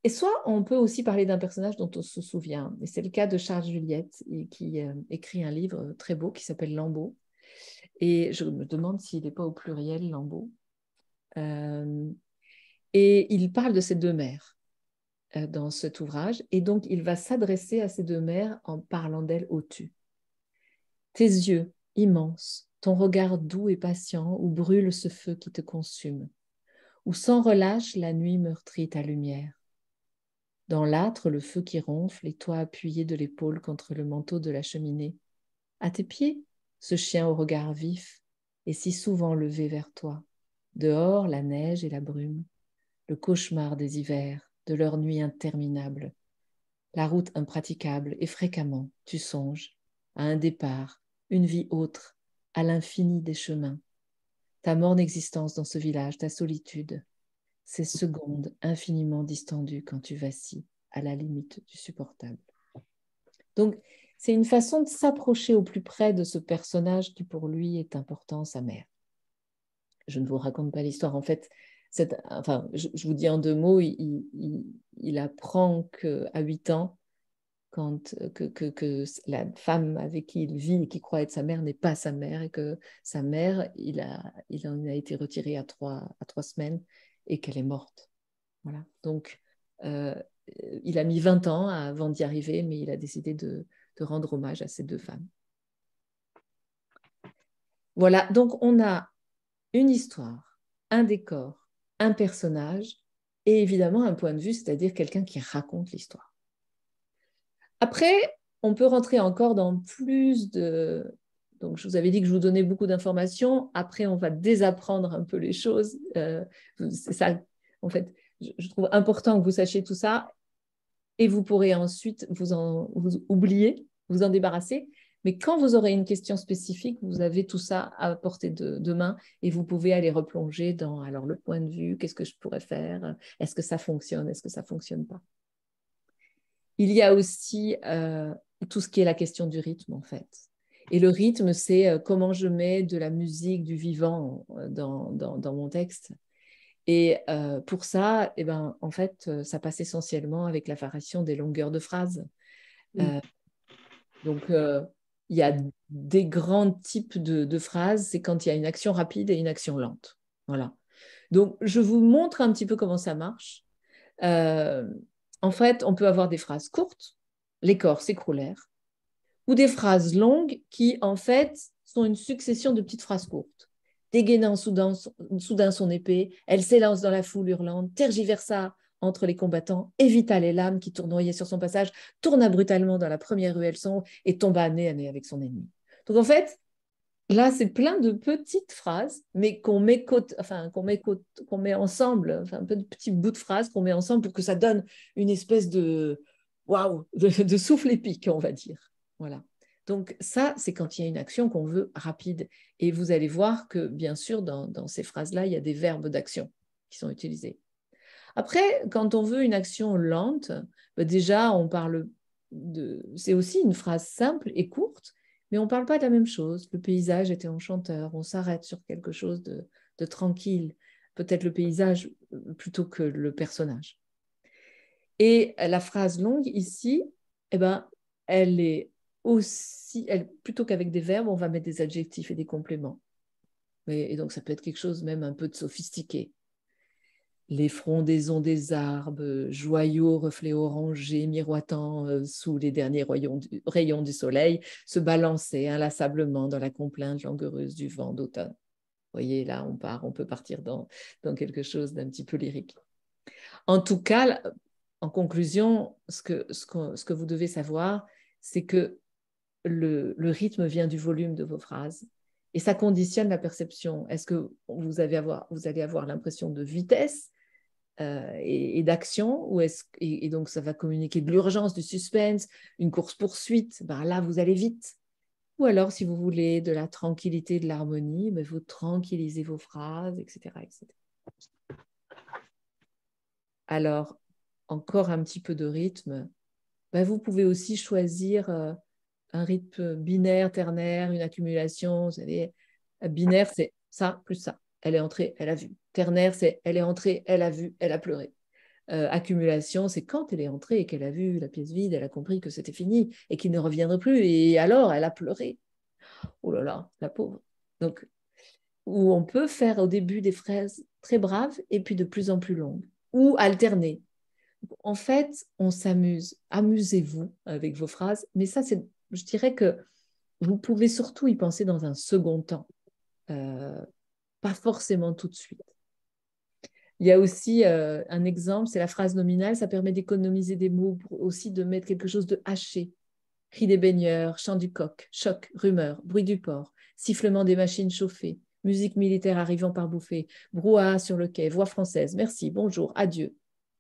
Et soit on peut aussi parler d'un personnage dont on se souvient. Et c'est le cas de Charles Juliette, qui écrit un livre très beau qui s'appelle Lambeau. Et je me demande s'il n'est pas au pluriel, Lambeau. Et il parle de ces deux mères dans cet ouvrage. Et donc, il va s'adresser à ces deux mères en parlant d'elles au tu. Tes yeux, immenses, ton regard doux et patient, où brûle ce feu qui te consume, où sans relâche la nuit meurtrit ta lumière. Dans l'âtre, le feu qui ronfle et toi appuyé de l'épaule contre le manteau de la cheminée. À tes pieds, ce chien au regard vif et si souvent levé vers toi. Dehors, la neige et la brume, le cauchemar des hivers, de leurs nuits interminables. La route impraticable et fréquemment, tu songes à un départ, une vie autre, à l'infini des chemins. Ta morne existence dans ce village, ta solitude, ces secondes infiniment distendues quand tu vacilles à la limite du supportable. Donc, c'est une façon de s'approcher au plus près de ce personnage qui, pour lui, est important, sa mère. Je ne vous raconte pas l'histoire. En fait, je vous dis en deux mots, il apprend qu'à 8 ans, que la femme avec qui il vit et qui croit être sa mère n'est pas sa mère et que sa mère, il en a été retiré à 3 semaines et qu'elle est morte. Voilà. Donc, il a mis 20 ans avant d'y arriver, mais il a décidé de rendre hommage à ces deux femmes. Voilà, donc on a une histoire, un décor, un personnage et évidemment un point de vue, c'est-à-dire quelqu'un qui raconte l'histoire. Après, on peut rentrer encore dans plus de... Donc, je vous avais dit que je vous donnais beaucoup d'informations. Après, on va désapprendre un peu les choses. C'est ça, en fait, je trouve important que vous sachiez tout ça et vous pourrez ensuite vous oublier, vous en débarrasser. Mais quand vous aurez une question spécifique, vous avez tout ça à portée de main et vous pouvez aller replonger dans alors, le point de vue, qu'est-ce que je pourrais faire, est-ce que ça fonctionne, est-ce que ça ne fonctionne pas. Il y a aussi tout ce qui est la question du rythme, en fait. Et le rythme, c'est comment je mets de la musique, du vivant dans mon texte. Et pour ça, eh ben, en fait, ça passe essentiellement avec la variation des longueurs de phrases. Donc, il y a des grands types de phrases. C'est quand il y a une action rapide et une action lente. Voilà. Donc, je vous montre un petit peu comment ça marche. En fait, on peut avoir des phrases courtes, les corps s'écroulèrent, ou des phrases longues qui, en fait, sont une succession de petites phrases courtes. Dégainant soudain son épée, elle s'élance dans la foule hurlante, tergiversa entre les combattants, évita les lames qui tournoyaient sur son passage, tourna brutalement dans la première ruelle sombre et tomba nez à nez avec son ennemi. Donc, en fait, là, c'est plein de petites phrases, mais qu'on met ensemble, enfin, un peu de petits bouts de phrases qu'on met ensemble pour que ça donne une espèce de waouh, de souffle épique, on va dire. Voilà. Donc ça, c'est quand il y a une action qu'on veut rapide. Et vous allez voir que, bien sûr, dans ces phrases-là, il y a des verbes d'action qui sont utilisés. Après, quand on veut une action lente, déjà, on parle c'est aussi une phrase simple et courte, mais on ne parle pas de la même chose. Le paysage était enchanteur, on s'arrête sur quelque chose de tranquille, peut-être le paysage plutôt que le personnage. Et la phrase longue ici, eh ben, elle est aussi, plutôt qu'avec des verbes, on va mettre des adjectifs et des compléments. Et donc, ça peut être quelque chose même un peu de sophistiqué. Les frondaisons des arbres, joyaux reflets orangés miroitant sous les derniers rayons du soleil, se balançaient inlassablement dans la complainte languereuse du vent d'automne. Vous voyez, là, on peut partir dans quelque chose d'un petit peu lyrique. En tout cas, en conclusion, ce que vous devez savoir, c'est que le rythme vient du volume de vos phrases et ça conditionne la perception. Est-ce que vous allez avoir l'impression de vitesse et d'action, et donc ça va communiquer de l'urgence, du suspense, une course-poursuite, ben là vous allez vite. Ou alors si vous voulez de la tranquillité, de l'harmonie, ben vous tranquillisez vos phrases, etc., etc. Alors, encore un petit peu de rythme, ben vous pouvez aussi choisir un rythme binaire, ternaire, une accumulation. Vous savez, binaire, c'est ça plus ça. Elle est entrée, elle a vu. Ternaire, c'est elle est entrée, elle a vu, elle a pleuré. Accumulation, c'est quand elle est entrée et qu'elle a vu la pièce vide, elle a compris que c'était fini et qu'il ne reviendrait plus. Et alors, elle a pleuré. Oh là là, la pauvre. Donc, où on peut faire au début des phrases très braves et puis de plus en plus longues, ou alterner. En fait, on s'amuse. Amusez-vous avec vos phrases, mais ça, je dirais que vous pouvez surtout y penser dans un second temps, pas forcément tout de suite. Il y a aussi un exemple, c'est la phrase nominale, ça permet d'économiser des mots, aussi de mettre quelque chose de haché. Cri des baigneurs, chant du coq, choc, rumeur, bruit du port, sifflement des machines chauffées, musique militaire arrivant par bouffées, brouhaha sur le quai, voix française, merci, bonjour, adieu.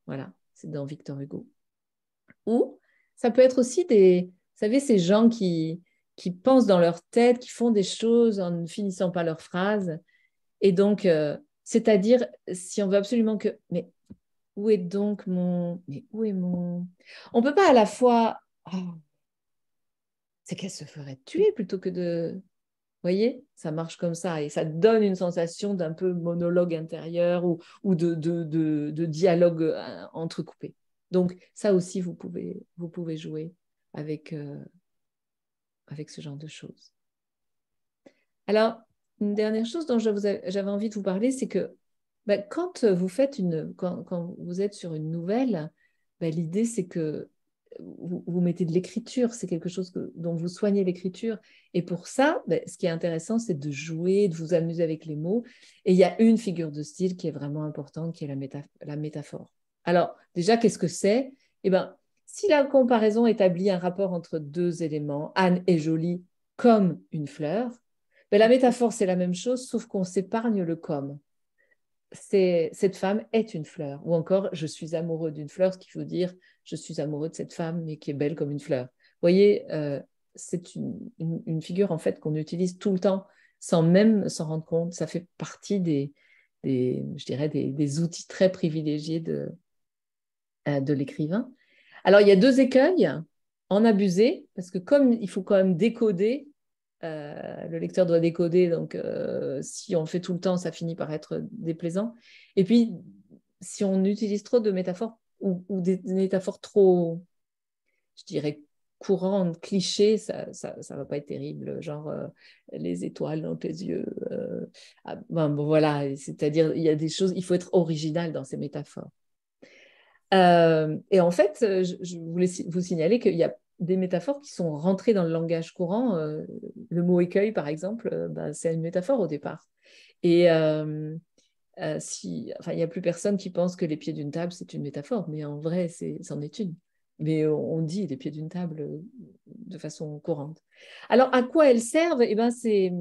Voilà, c'est dans Victor Hugo. Ou ça peut être aussi vous savez, ces gens qui pensent dans leur tête, qui font des choses en ne finissant pas leurs phrases. Et donc, c'est-à-dire, si on veut absolument que... Mais où est donc mon... Mais où est mon... On ne peut pas à la fois... Oh, c'est qu'elle se ferait tuer plutôt que de... Vous voyez, ça marche comme ça et ça donne une sensation d'un peu monologue intérieur ou de dialogue entrecoupé. Donc, ça aussi, vous pouvez jouer avec, avec ce genre de choses. Alors, une dernière chose dont j'avais envie de vous parler, c'est que quand vous êtes sur une nouvelle, l'idée c'est que vous mettez de l'écriture, c'est quelque chose dont vous soignez l'écriture. Et pour ça, ce qui est intéressant, c'est de jouer, de vous amuser avec les mots. Et il y a une figure de style qui est vraiment importante, qui est la métaphore. Alors, déjà, qu'est-ce que c'est? Eh bien, si la comparaison établit un rapport entre deux éléments, Anne est jolie comme une fleur, la métaphore, c'est la même chose, sauf qu'on s'épargne le comme. Cette femme est une fleur. Ou encore, je suis amoureux d'une fleur, ce qui veut dire je suis amoureux de cette femme, mais qui est belle comme une fleur. Vous voyez, c'est une figure en fait qu'on utilise tout le temps sans même s'en rendre compte. Ça fait partie je dirais, des outils très privilégiés de l'écrivain. Alors, il y a deux écueils, en abuser, parce que comme il faut quand même décoder, le lecteur doit décoder, donc si on le fait tout le temps, ça finit par être déplaisant. Et puis, si on utilise trop de métaphores ou des métaphores trop, je dirais, courantes, clichés, ça va pas être terrible, genre les étoiles dans tes yeux. Bon, voilà, c'est-à-dire, il y a des choses, il faut être original dans ces métaphores. Et en fait, je voulais vous signaler qu'il y a des métaphores qui sont rentrées dans le langage courant. Le mot écueil, par exemple, c'est une métaphore au départ. Et il n'y a plus personne qui pense que les pieds d'une table, c'est une métaphore, mais en vrai, c'en est une. Mais on dit les pieds d'une table de façon courante. Alors, à quoi elles servent? Eh ben, c'est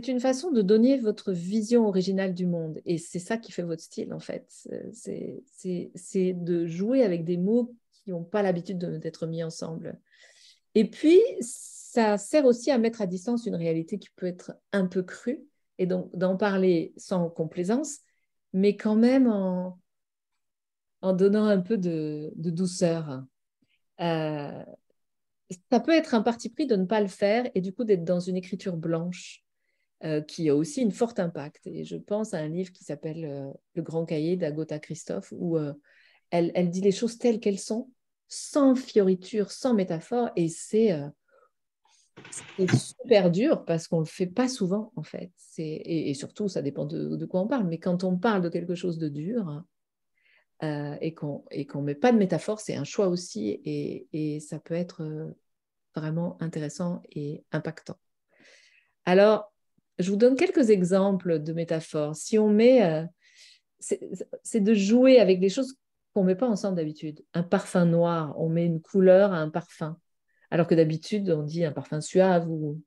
une façon de donner votre vision originale du monde. Et c'est ça qui fait votre style, en fait. C'est de jouer avec des mots qui n'ont pas l'habitude d'être mis ensemble. Et puis, ça sert aussi à mettre à distance une réalité qui peut être un peu crue, et donc d'en parler sans complaisance, mais quand même en donnant un peu de douceur. Ça peut être un parti pris de ne pas le faire et du coup d'être dans une écriture blanche. Qui a aussi une forte impact. Et je pense à un livre qui s'appelle Le Grand Cahier d'Agota Christophe, où elle dit les choses telles qu'elles sont, sans fioriture, sans métaphore, et c'est super dur parce qu'on ne le fait pas souvent, en fait. Et surtout, ça dépend de quoi on parle, mais quand on parle de quelque chose de dur et qu'on ne met pas de métaphore, c'est un choix aussi, et ça peut être vraiment intéressant et impactant. Alors, je vous donne quelques exemples de métaphores. Si on met, c'est de jouer avec des choses qu'on ne met pas ensemble d'habitude. Un parfum noir, on met une couleur à un parfum, alors que d'habitude, on dit un parfum suave ou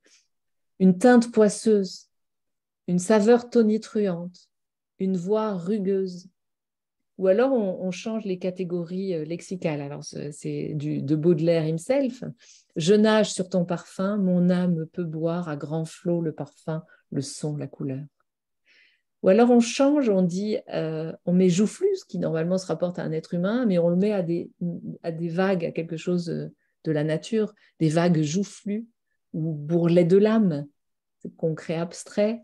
une teinte poisseuse, une saveur tonitruante, une voix rugueuse. Ou alors, on change les catégories lexicales. Alors, c'est de Baudelaire himself. Je nage sur ton parfum, mon âme peut boire à grands flots le parfum, le son, la couleur. Ou alors, on change, on dit, on met joufflu, ce qui normalement se rapporte à un être humain, mais on le met à des vagues, à quelque chose de la nature, des vagues joufflues ou bourrelets de l'âme, c'est concret abstrait.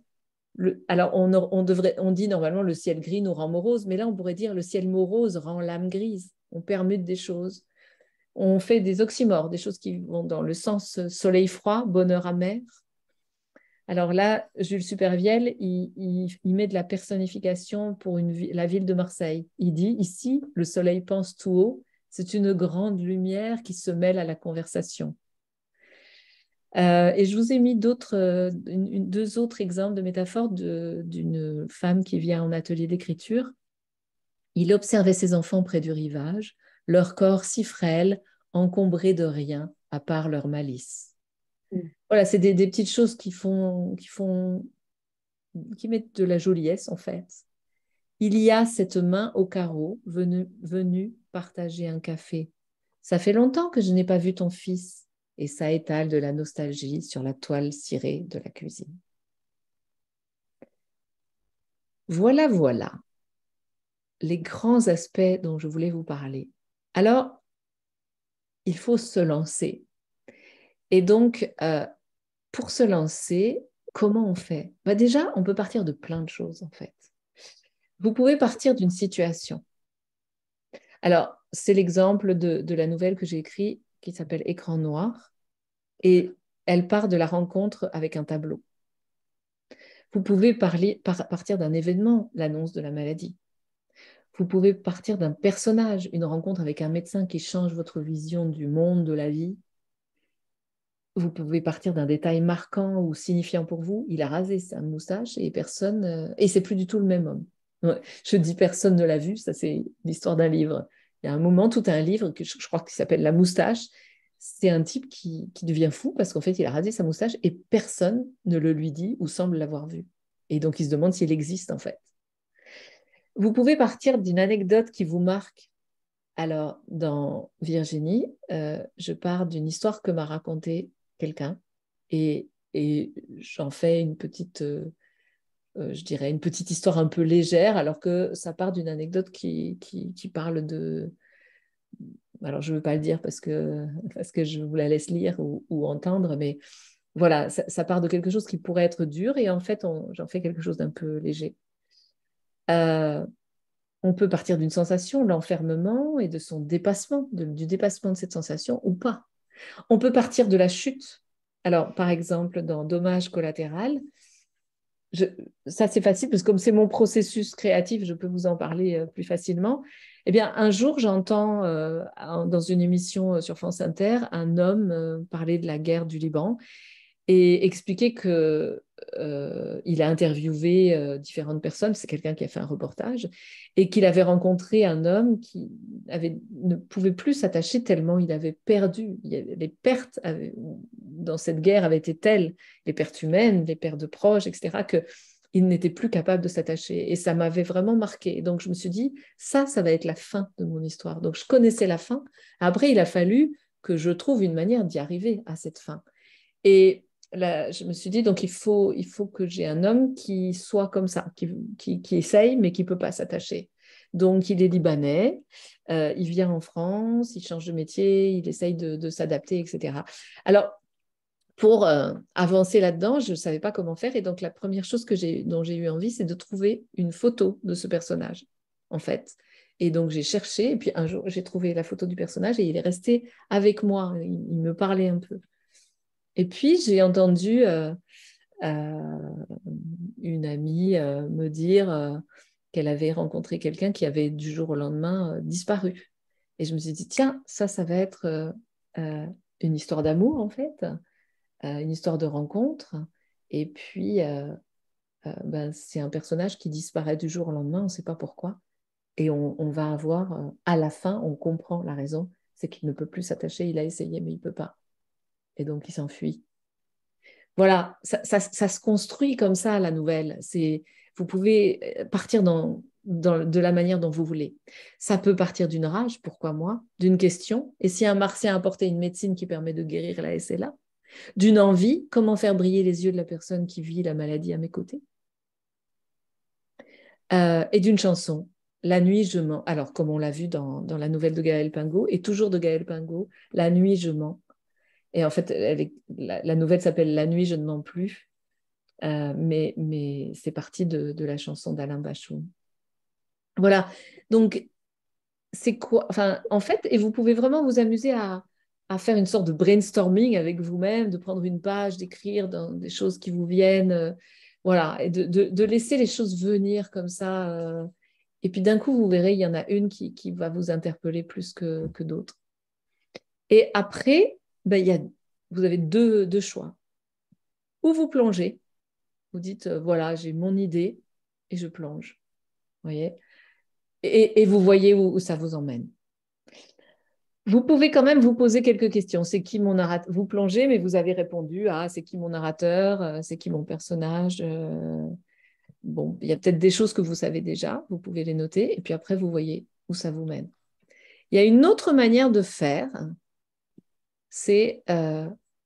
Alors, on dit normalement le ciel gris nous rend morose, mais là, on pourrait dire le ciel morose rend l'âme grise. On permute des choses. On fait des oxymores, des choses qui vont dans le sens soleil froid, bonheur amer. Alors là, Jules Supervielle, il met de la personnification pour la ville de Marseille. Il dit, ici, le soleil pense tout haut, c'est une grande lumière qui se mêle à la conversation. Et je vous ai mis deux autres exemples de métaphores d'une femme qui vient en atelier d'écriture. Il observait ses enfants près du rivage, leur corps si frêle, encombré de rien à part leur malice. Voilà, c'est des petites choses qui mettent de la joliesse, en fait. Il y a cette main au carreau venue partager un café. Ça fait longtemps que je n'ai pas vu ton fils, et ça étale de la nostalgie sur la toile cirée de la cuisine. Voilà les grands aspects dont je voulais vous parler. Alors, il faut se lancer. Et donc, pour se lancer, comment on fait? Déjà, on peut partir de plein de choses, en fait. Vous pouvez partir d'une situation. Alors, c'est l'exemple de la nouvelle que j'ai écrite qui s'appelle Écran noir. Et elle part de la rencontre avec un tableau. Vous pouvez partir d'un événement, l'annonce de la maladie. Vous pouvez partir d'un personnage, une rencontre avec un médecin qui change votre vision du monde, de la vie. Vous pouvez partir d'un détail marquant ou signifiant pour vous. Il a rasé sa moustache et et c'est plus du tout le même homme. Ouais, je dis personne ne l'a vu, ça c'est l'histoire d'un livre. Il y a un moment, tout un livre que je crois qu'il s'appelle La moustache. C'est un type qui devient fou parce qu'en fait, il a rasé sa moustache et personne ne le lui dit ou semble l'avoir vu. Et donc, il se demande s'il existe en fait. Vous pouvez partir d'une anecdote qui vous marque. Alors, dans Virginie, je pars d'une histoire que m'a racontée quelqu'un et j'en fais une petite, je dirais, une petite histoire un peu légère, alors que ça part d'une anecdote qui parle de... Alors, je ne veux pas le dire parce que je vous la laisse lire ou entendre, mais voilà, ça part de quelque chose qui pourrait être dur et en fait, j'en fais quelque chose d'un peu léger. On peut partir d'une sensation, l'enfermement et de son dépassement, du dépassement de cette sensation ou pas. On peut partir de la chute. Alors, par exemple, dans Dommage collatéral, ça c'est facile parce que comme c'est mon processus créatif, je peux vous en parler plus facilement. Eh bien, un jour, j'entends dans une émission sur France Inter un homme parler de la guerre du Liban et expliquer que il a interviewé différentes personnes, c'est quelqu'un qui a fait un reportage, et qu'il avait rencontré un homme qui ne pouvait plus s'attacher tellement il avait perdu. Les pertes dans cette guerre avaient été telles, les pertes humaines, les pertes de proches, etc., qu'il n'était plus capable de s'attacher. Et ça m'avait vraiment marqué. Donc je me suis dit, ça va être la fin de mon histoire. Donc je connaissais la fin. Après, il a fallu que je trouve une manière d'y arriver à cette fin. Et là, je me suis dit, donc il faut que j'ai un homme qui soit comme ça, qui essaye, mais qui ne peut pas s'attacher. Donc, il est libanais, il vient en France, il change de métier, il essaye de s'adapter, etc. Alors, pour avancer là-dedans, je ne savais pas comment faire. Et donc, la première chose dont j'ai eu envie, c'est de trouver une photo de ce personnage, en fait. Et donc, j'ai cherché, et puis un jour, j'ai trouvé la photo du personnage, et il est resté avec moi. Il me parlait un peu. Et puis, j'ai entendu une amie me dire qu'elle avait rencontré quelqu'un qui avait du jour au lendemain disparu. Et je me suis dit, tiens, ça va être une histoire d'amour, en fait, une histoire de rencontre. Et puis, c'est un personnage qui disparaît du jour au lendemain, on ne sait pas pourquoi. Et on va avoir, à la fin, on comprend la raison, c'est qu'il ne peut plus s'attacher, il a essayé, mais il ne peut pas. Et donc, il s'enfuit. Voilà, ça se construit comme ça, la nouvelle. Vous pouvez partir de la manière dont vous voulez. Ça peut partir d'une rage, pourquoi moi? D'une question, et si un Martien apportait une médecine qui permet de guérir la SLA? D'une envie, comment faire briller les yeux de la personne qui vit la maladie à mes côtés? Et d'une chanson, La nuit, je mens. Alors, comme on l'a vu dans la nouvelle de Gaël Pingot, et toujours de Gaël Pingot, La nuit, je mens. Et en fait, la nouvelle s'appelle La nuit, je ne mens plus. Mais c'est parti de la chanson d'Alain Bachung. Voilà, donc c'est quoi, enfin, en fait, et vous pouvez vraiment vous amuser à faire une sorte de brainstorming avec vous-même, de prendre une page, d'écrire des choses qui vous viennent, voilà, et de laisser les choses venir comme ça. Et puis d'un coup, vous verrez, il y en a une qui va vous interpeller plus que d'autres. Et après, ben, vous avez deux choix. Ou vous plongez, vous dites, voilà, j'ai mon idée et je plonge. Vous voyez, et vous voyez où ça vous emmène. Vous pouvez quand même vous poser quelques questions. C'est qui mon narrateur? Vous plongez, mais vous avez répondu à c'est qui mon narrateur, c'est qui mon personnage. Bon, il y a peut-être des choses que vous savez déjà, vous pouvez les noter, et puis après, vous voyez où ça vous mène. Il y a une autre manière de faire, c'est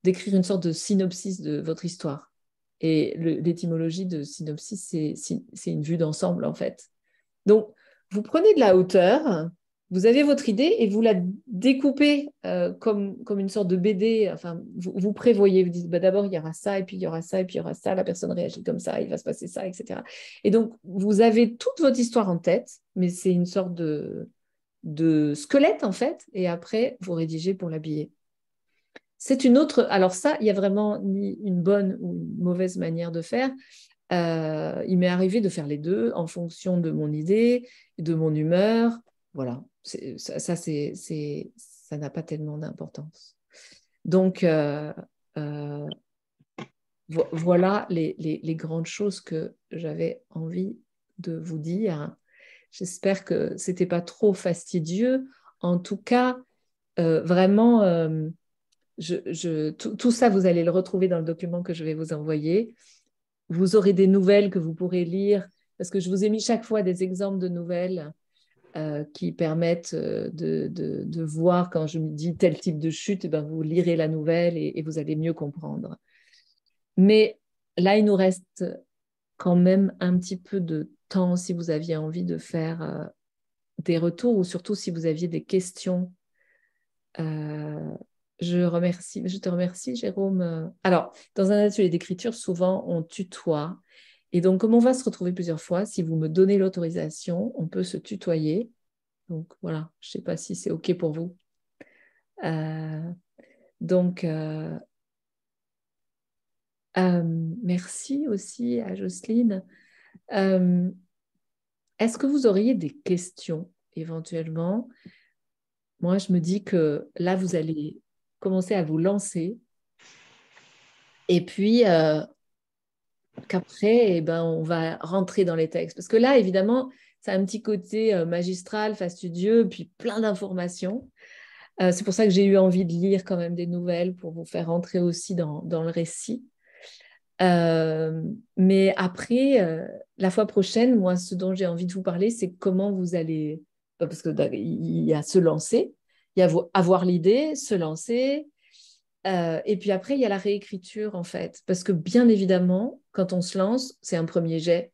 d'écrire une sorte de synopsis de votre histoire. Et l'étymologie de synopsis, c'est une vue d'ensemble, en fait. Donc, vous prenez de la hauteur, vous avez votre idée et vous la découpez comme une sorte de BD. Enfin, vous prévoyez, vous dites bah, d'abord il y aura ça, et puis il y aura ça, et puis il y aura ça, la personne réagit comme ça, il va se passer ça, etc. Et donc, vous avez toute votre histoire en tête, mais c'est une sorte de squelette, en fait, et après, vous rédigez pour l'habiller. C'est une autre. Alors, ça, il n'y a vraiment ni une bonne ou une mauvaise manière de faire. Il m'est arrivé de faire les deux en fonction de mon idée, de mon humeur. Voilà, ça n'a pas tellement d'importance. Donc, voilà les grandes choses que j'avais envie de vous dire. J'espère que ce n'était pas trop fastidieux. En tout cas, vraiment, tout ça, vous allez le retrouver dans le document que je vais vous envoyer. Vous aurez des nouvelles que vous pourrez lire, parce que je vous ai mis chaque fois des exemples de nouvelles qui permettent de voir quand je me dis tel type de chute, ben vous lirez la nouvelle et vous allez mieux comprendre. Mais là, il nous reste quand même un petit peu de temps si vous aviez envie de faire des retours ou surtout si vous aviez des questions. Je te remercie, Jérôme. Alors, dans un atelier d'écriture, souvent, on tutoie. Et donc, comme on va se retrouver plusieurs fois, si vous me donnez l'autorisation, on peut se tutoyer. Donc, voilà, je ne sais pas si c'est OK pour vous. Euh, donc, merci aussi à Jocelyne. Est-ce que vous auriez des questions éventuellement? Moi, je me dis que là, vous allez commencer à vous lancer. Et puis, qu'après, eh ben, on va rentrer dans les textes. Parce que là, évidemment, c'est un petit côté magistral, fastidieux, puis plein d'informations. C'est pour ça que j'ai eu envie de lire quand même des nouvelles pour vous faire rentrer aussi dans le récit. Mais après, la fois prochaine, moi, ce dont j'ai envie de vous parler, c'est comment vous allez... Parce qu'il y a se lancer, il y a avoir l'idée, se lancer, et puis après, il y a la réécriture, en fait. Parce que bien évidemment, quand on se lance, c'est un premier jet.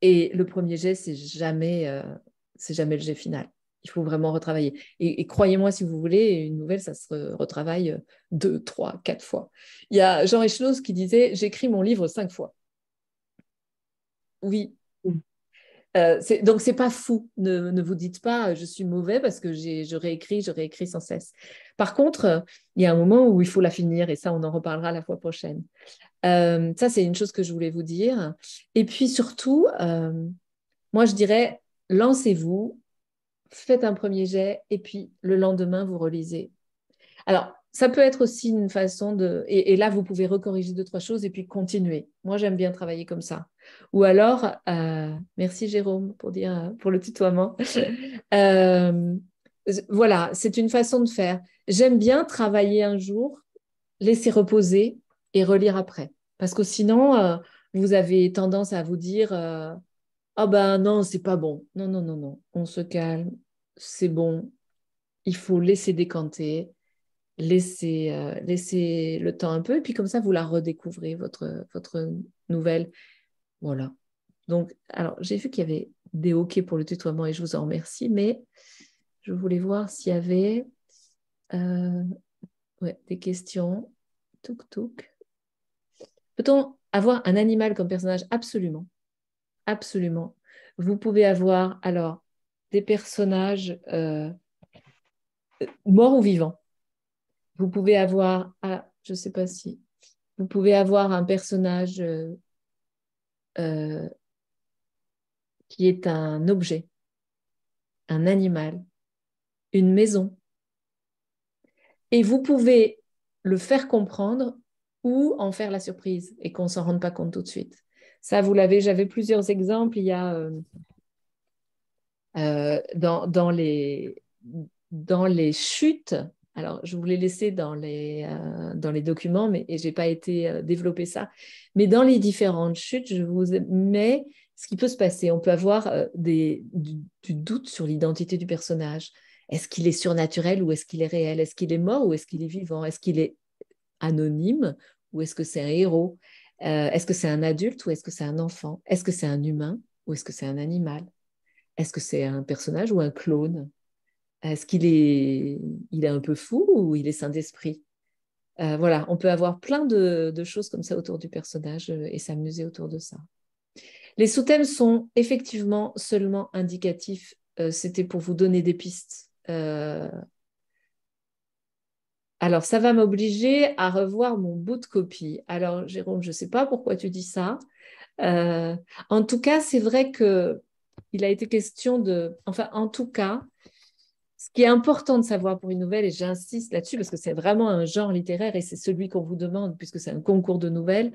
Et le premier jet, c'est jamais le jet final. Il faut vraiment retravailler. Et croyez-moi, si vous voulez, une nouvelle, ça se retravaille 2, 3, 4 fois. Il y a Jean Echenoz qui disait « J'écris mon livre 5 fois ». Oui. Donc, c'est pas fou. Ne vous dites pas je suis mauvais parce que je réécris sans cesse. Par contre, il y a un moment où il faut la finir et ça, on en reparlera la fois prochaine. Ça, c'est une chose que je voulais vous dire. Et puis surtout, moi, je dirais, lancez-vous, faites un premier jet et puis le lendemain, vous relisez. Alors, ça peut être aussi une façon de... Et là, vous pouvez recorriger 2-3 choses et puis continuer. Moi, j'aime bien travailler comme ça. Ou alors, merci Jérôme pour le tutoiement. Voilà, c'est une façon de faire. J'aime bien travailler un jour, laisser reposer et relire après. Parce que sinon, vous avez tendance à vous dire ah ben non, c'est pas bon. Non, non, non, non. On se calme, c'est bon. Il faut laisser décanter laissez le temps un peu, et puis comme ça, vous la redécouvrez, votre nouvelle. Voilà. Donc, alors, j'ai vu qu'il y avait des OK pour le tutoiement et je vous en remercie, mais je voulais voir s'il y avait des questions. Touk touk. Peut-on avoir un animal comme personnage? Absolument. Absolument. Vous pouvez avoir alors des personnages morts ou vivants. Vous pouvez avoir, je ne sais pas si, vous pouvez avoir un personnage euh, qui est un objet, un animal, une maison. Et vous pouvez le faire comprendre ou en faire la surprise et qu'on ne s'en rende pas compte tout de suite. Ça, vous l'avez, j'avais plusieurs exemples. Il y a dans les chutes, alors je vous l'ai laissé dans les documents, mais je n'ai pas été développer ça. Mais dans les différentes chutes, je vous mets ce qui peut se passer. On peut avoir du doute sur l'identité du personnage. Est-ce qu'il est surnaturel ou est-ce qu'il est réel? Est-ce qu'il est mort ou est-ce qu'il est vivant? Est-ce qu'il est anonyme ou est-ce que c'est un héros? Est-ce que c'est un adulte ou est-ce que c'est un enfant? Est-ce que c'est un humain ou est-ce que c'est un animal? Est-ce que c'est un personnage ou un clone? Est-ce qu'il est un peu fou ou il est saint d'esprit? Voilà, on peut avoir plein de choses comme ça autour du personnage et s'amuser autour de ça. Les sous-thèmes sont effectivement seulement indicatifs. C'était pour vous donner des pistes. Alors, ça va m'obliger à revoir mon bout de copie. Alors, Jérôme, je ne sais pas pourquoi tu dis ça. En tout cas, c'est vrai qu'il a été question de... Enfin, en tout cas, ce qui est important de savoir pour une nouvelle, et j'insiste là-dessus parce que c'est vraiment un genre littéraire et c'est celui qu'on vous demande puisque c'est un concours de nouvelles,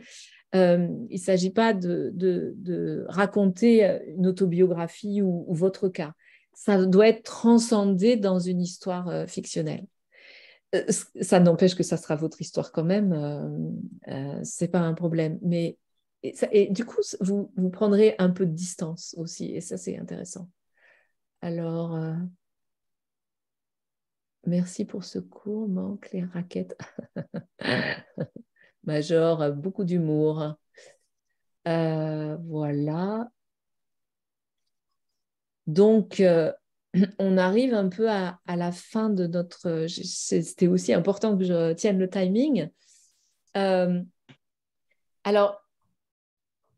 il ne s'agit pas de raconter une autobiographie ou votre cas. Ça doit être transcendé dans une histoire fictionnelle. Ça n'empêche que ça sera votre histoire quand même, c'est pas un problème. Mais et du coup, vous prendrez un peu de distance aussi, et ça c'est intéressant. Alors, merci pour ce cours, manque les raquettes. Major, beaucoup d'humour. Voilà. Donc, on arrive un peu à la fin de notre... C'était aussi important que je tienne le timing. Alors,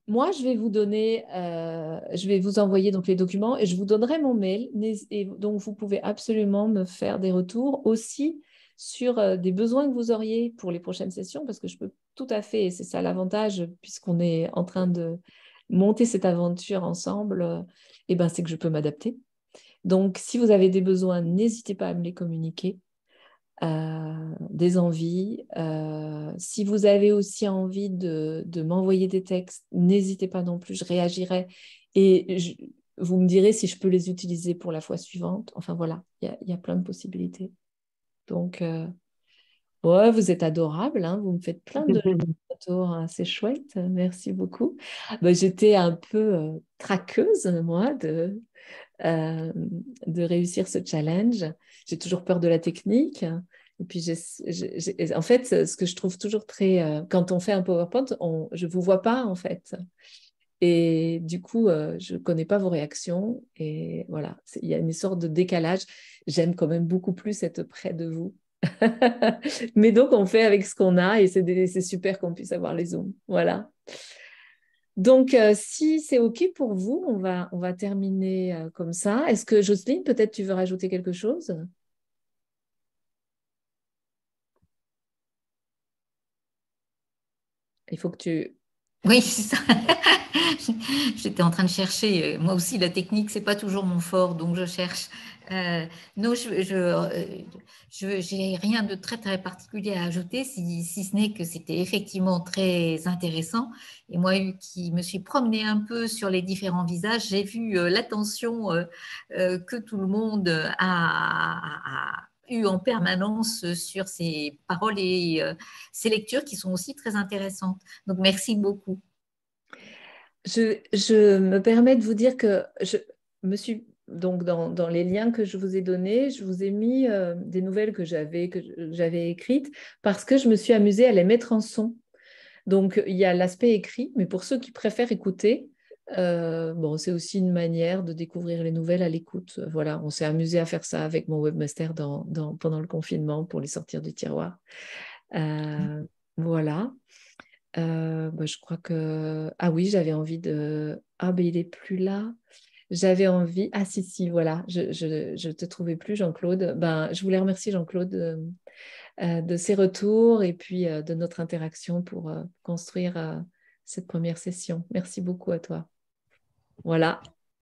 moi, je vais vous donner, je vais vous envoyer donc les documents et je vous donnerai mon mail. Et donc, vous pouvez absolument me faire des retours aussi sur des besoins que vous auriez pour les prochaines sessions, parce que je peux tout à fait, et c'est ça l'avantage, puisqu'on est en train de monter cette aventure ensemble, et ben, c'est que je peux m'adapter. Donc, si vous avez des besoins, n'hésitez pas à me les communiquer. Des envies. Si vous avez aussi envie de m'envoyer des textes, n'hésitez pas non plus, je réagirai et vous me direz si je peux les utiliser pour la fois suivante. Enfin voilà, il y a plein de possibilités. Donc, ouais, vous êtes adorable, hein, vous me faites plein de retours, hein, c'est chouette, merci beaucoup. Ben, j'étais un peu traqueuse, moi, de réussir ce challenge. J'ai toujours peur de la technique. Et puis, en fait, ce que je trouve toujours très... quand on fait un PowerPoint, je ne vous vois pas, en fait. Et du coup, je ne connais pas vos réactions. Et voilà, il y a une sorte de décalage. J'aime quand même beaucoup plus être près de vous. Mais donc, on fait avec ce qu'on a et c'est super qu'on puisse avoir les Zooms. Voilà. Donc, si c'est OK pour vous, on va terminer comme ça. Est-ce que Jocelyne, peut-être tu veux rajouter quelque chose? Il faut que tu... Oui, c'est ça. J'étais en train de chercher. Moi aussi, la technique, c'est pas toujours mon fort, donc je cherche. Non, j'ai rien de très très particulier à ajouter, si ce n'est que c'était effectivement très intéressant. Et moi, qui me suis promenée un peu sur les différents visages, j'ai vu l'attention que tout le monde a eu en permanence sur ces paroles et ces lectures qui sont aussi très intéressantes. Donc, merci beaucoup. Je me permets de vous dire que je me suis... Donc, dans les liens que je vous ai donnés, je vous ai mis des nouvelles que j'avais écrites parce que je me suis amusée à les mettre en son. Donc, il y a l'aspect écrit, mais pour ceux qui préfèrent écouter, bon, c'est aussi une manière de découvrir les nouvelles à l'écoute. Voilà, on s'est amusé à faire ça avec mon webmaster pendant le confinement pour les sortir du tiroir. Voilà. Je crois que... Ah oui, j'avais envie de... Ah, ben il n'est plus là. J'avais envie... Ah si, si, voilà. Je te trouvais plus, Jean-Claude. Ben, je voulais remercier Jean-Claude de ses retours et puis de notre interaction pour construire cette première session. Merci beaucoup à toi. Voilà.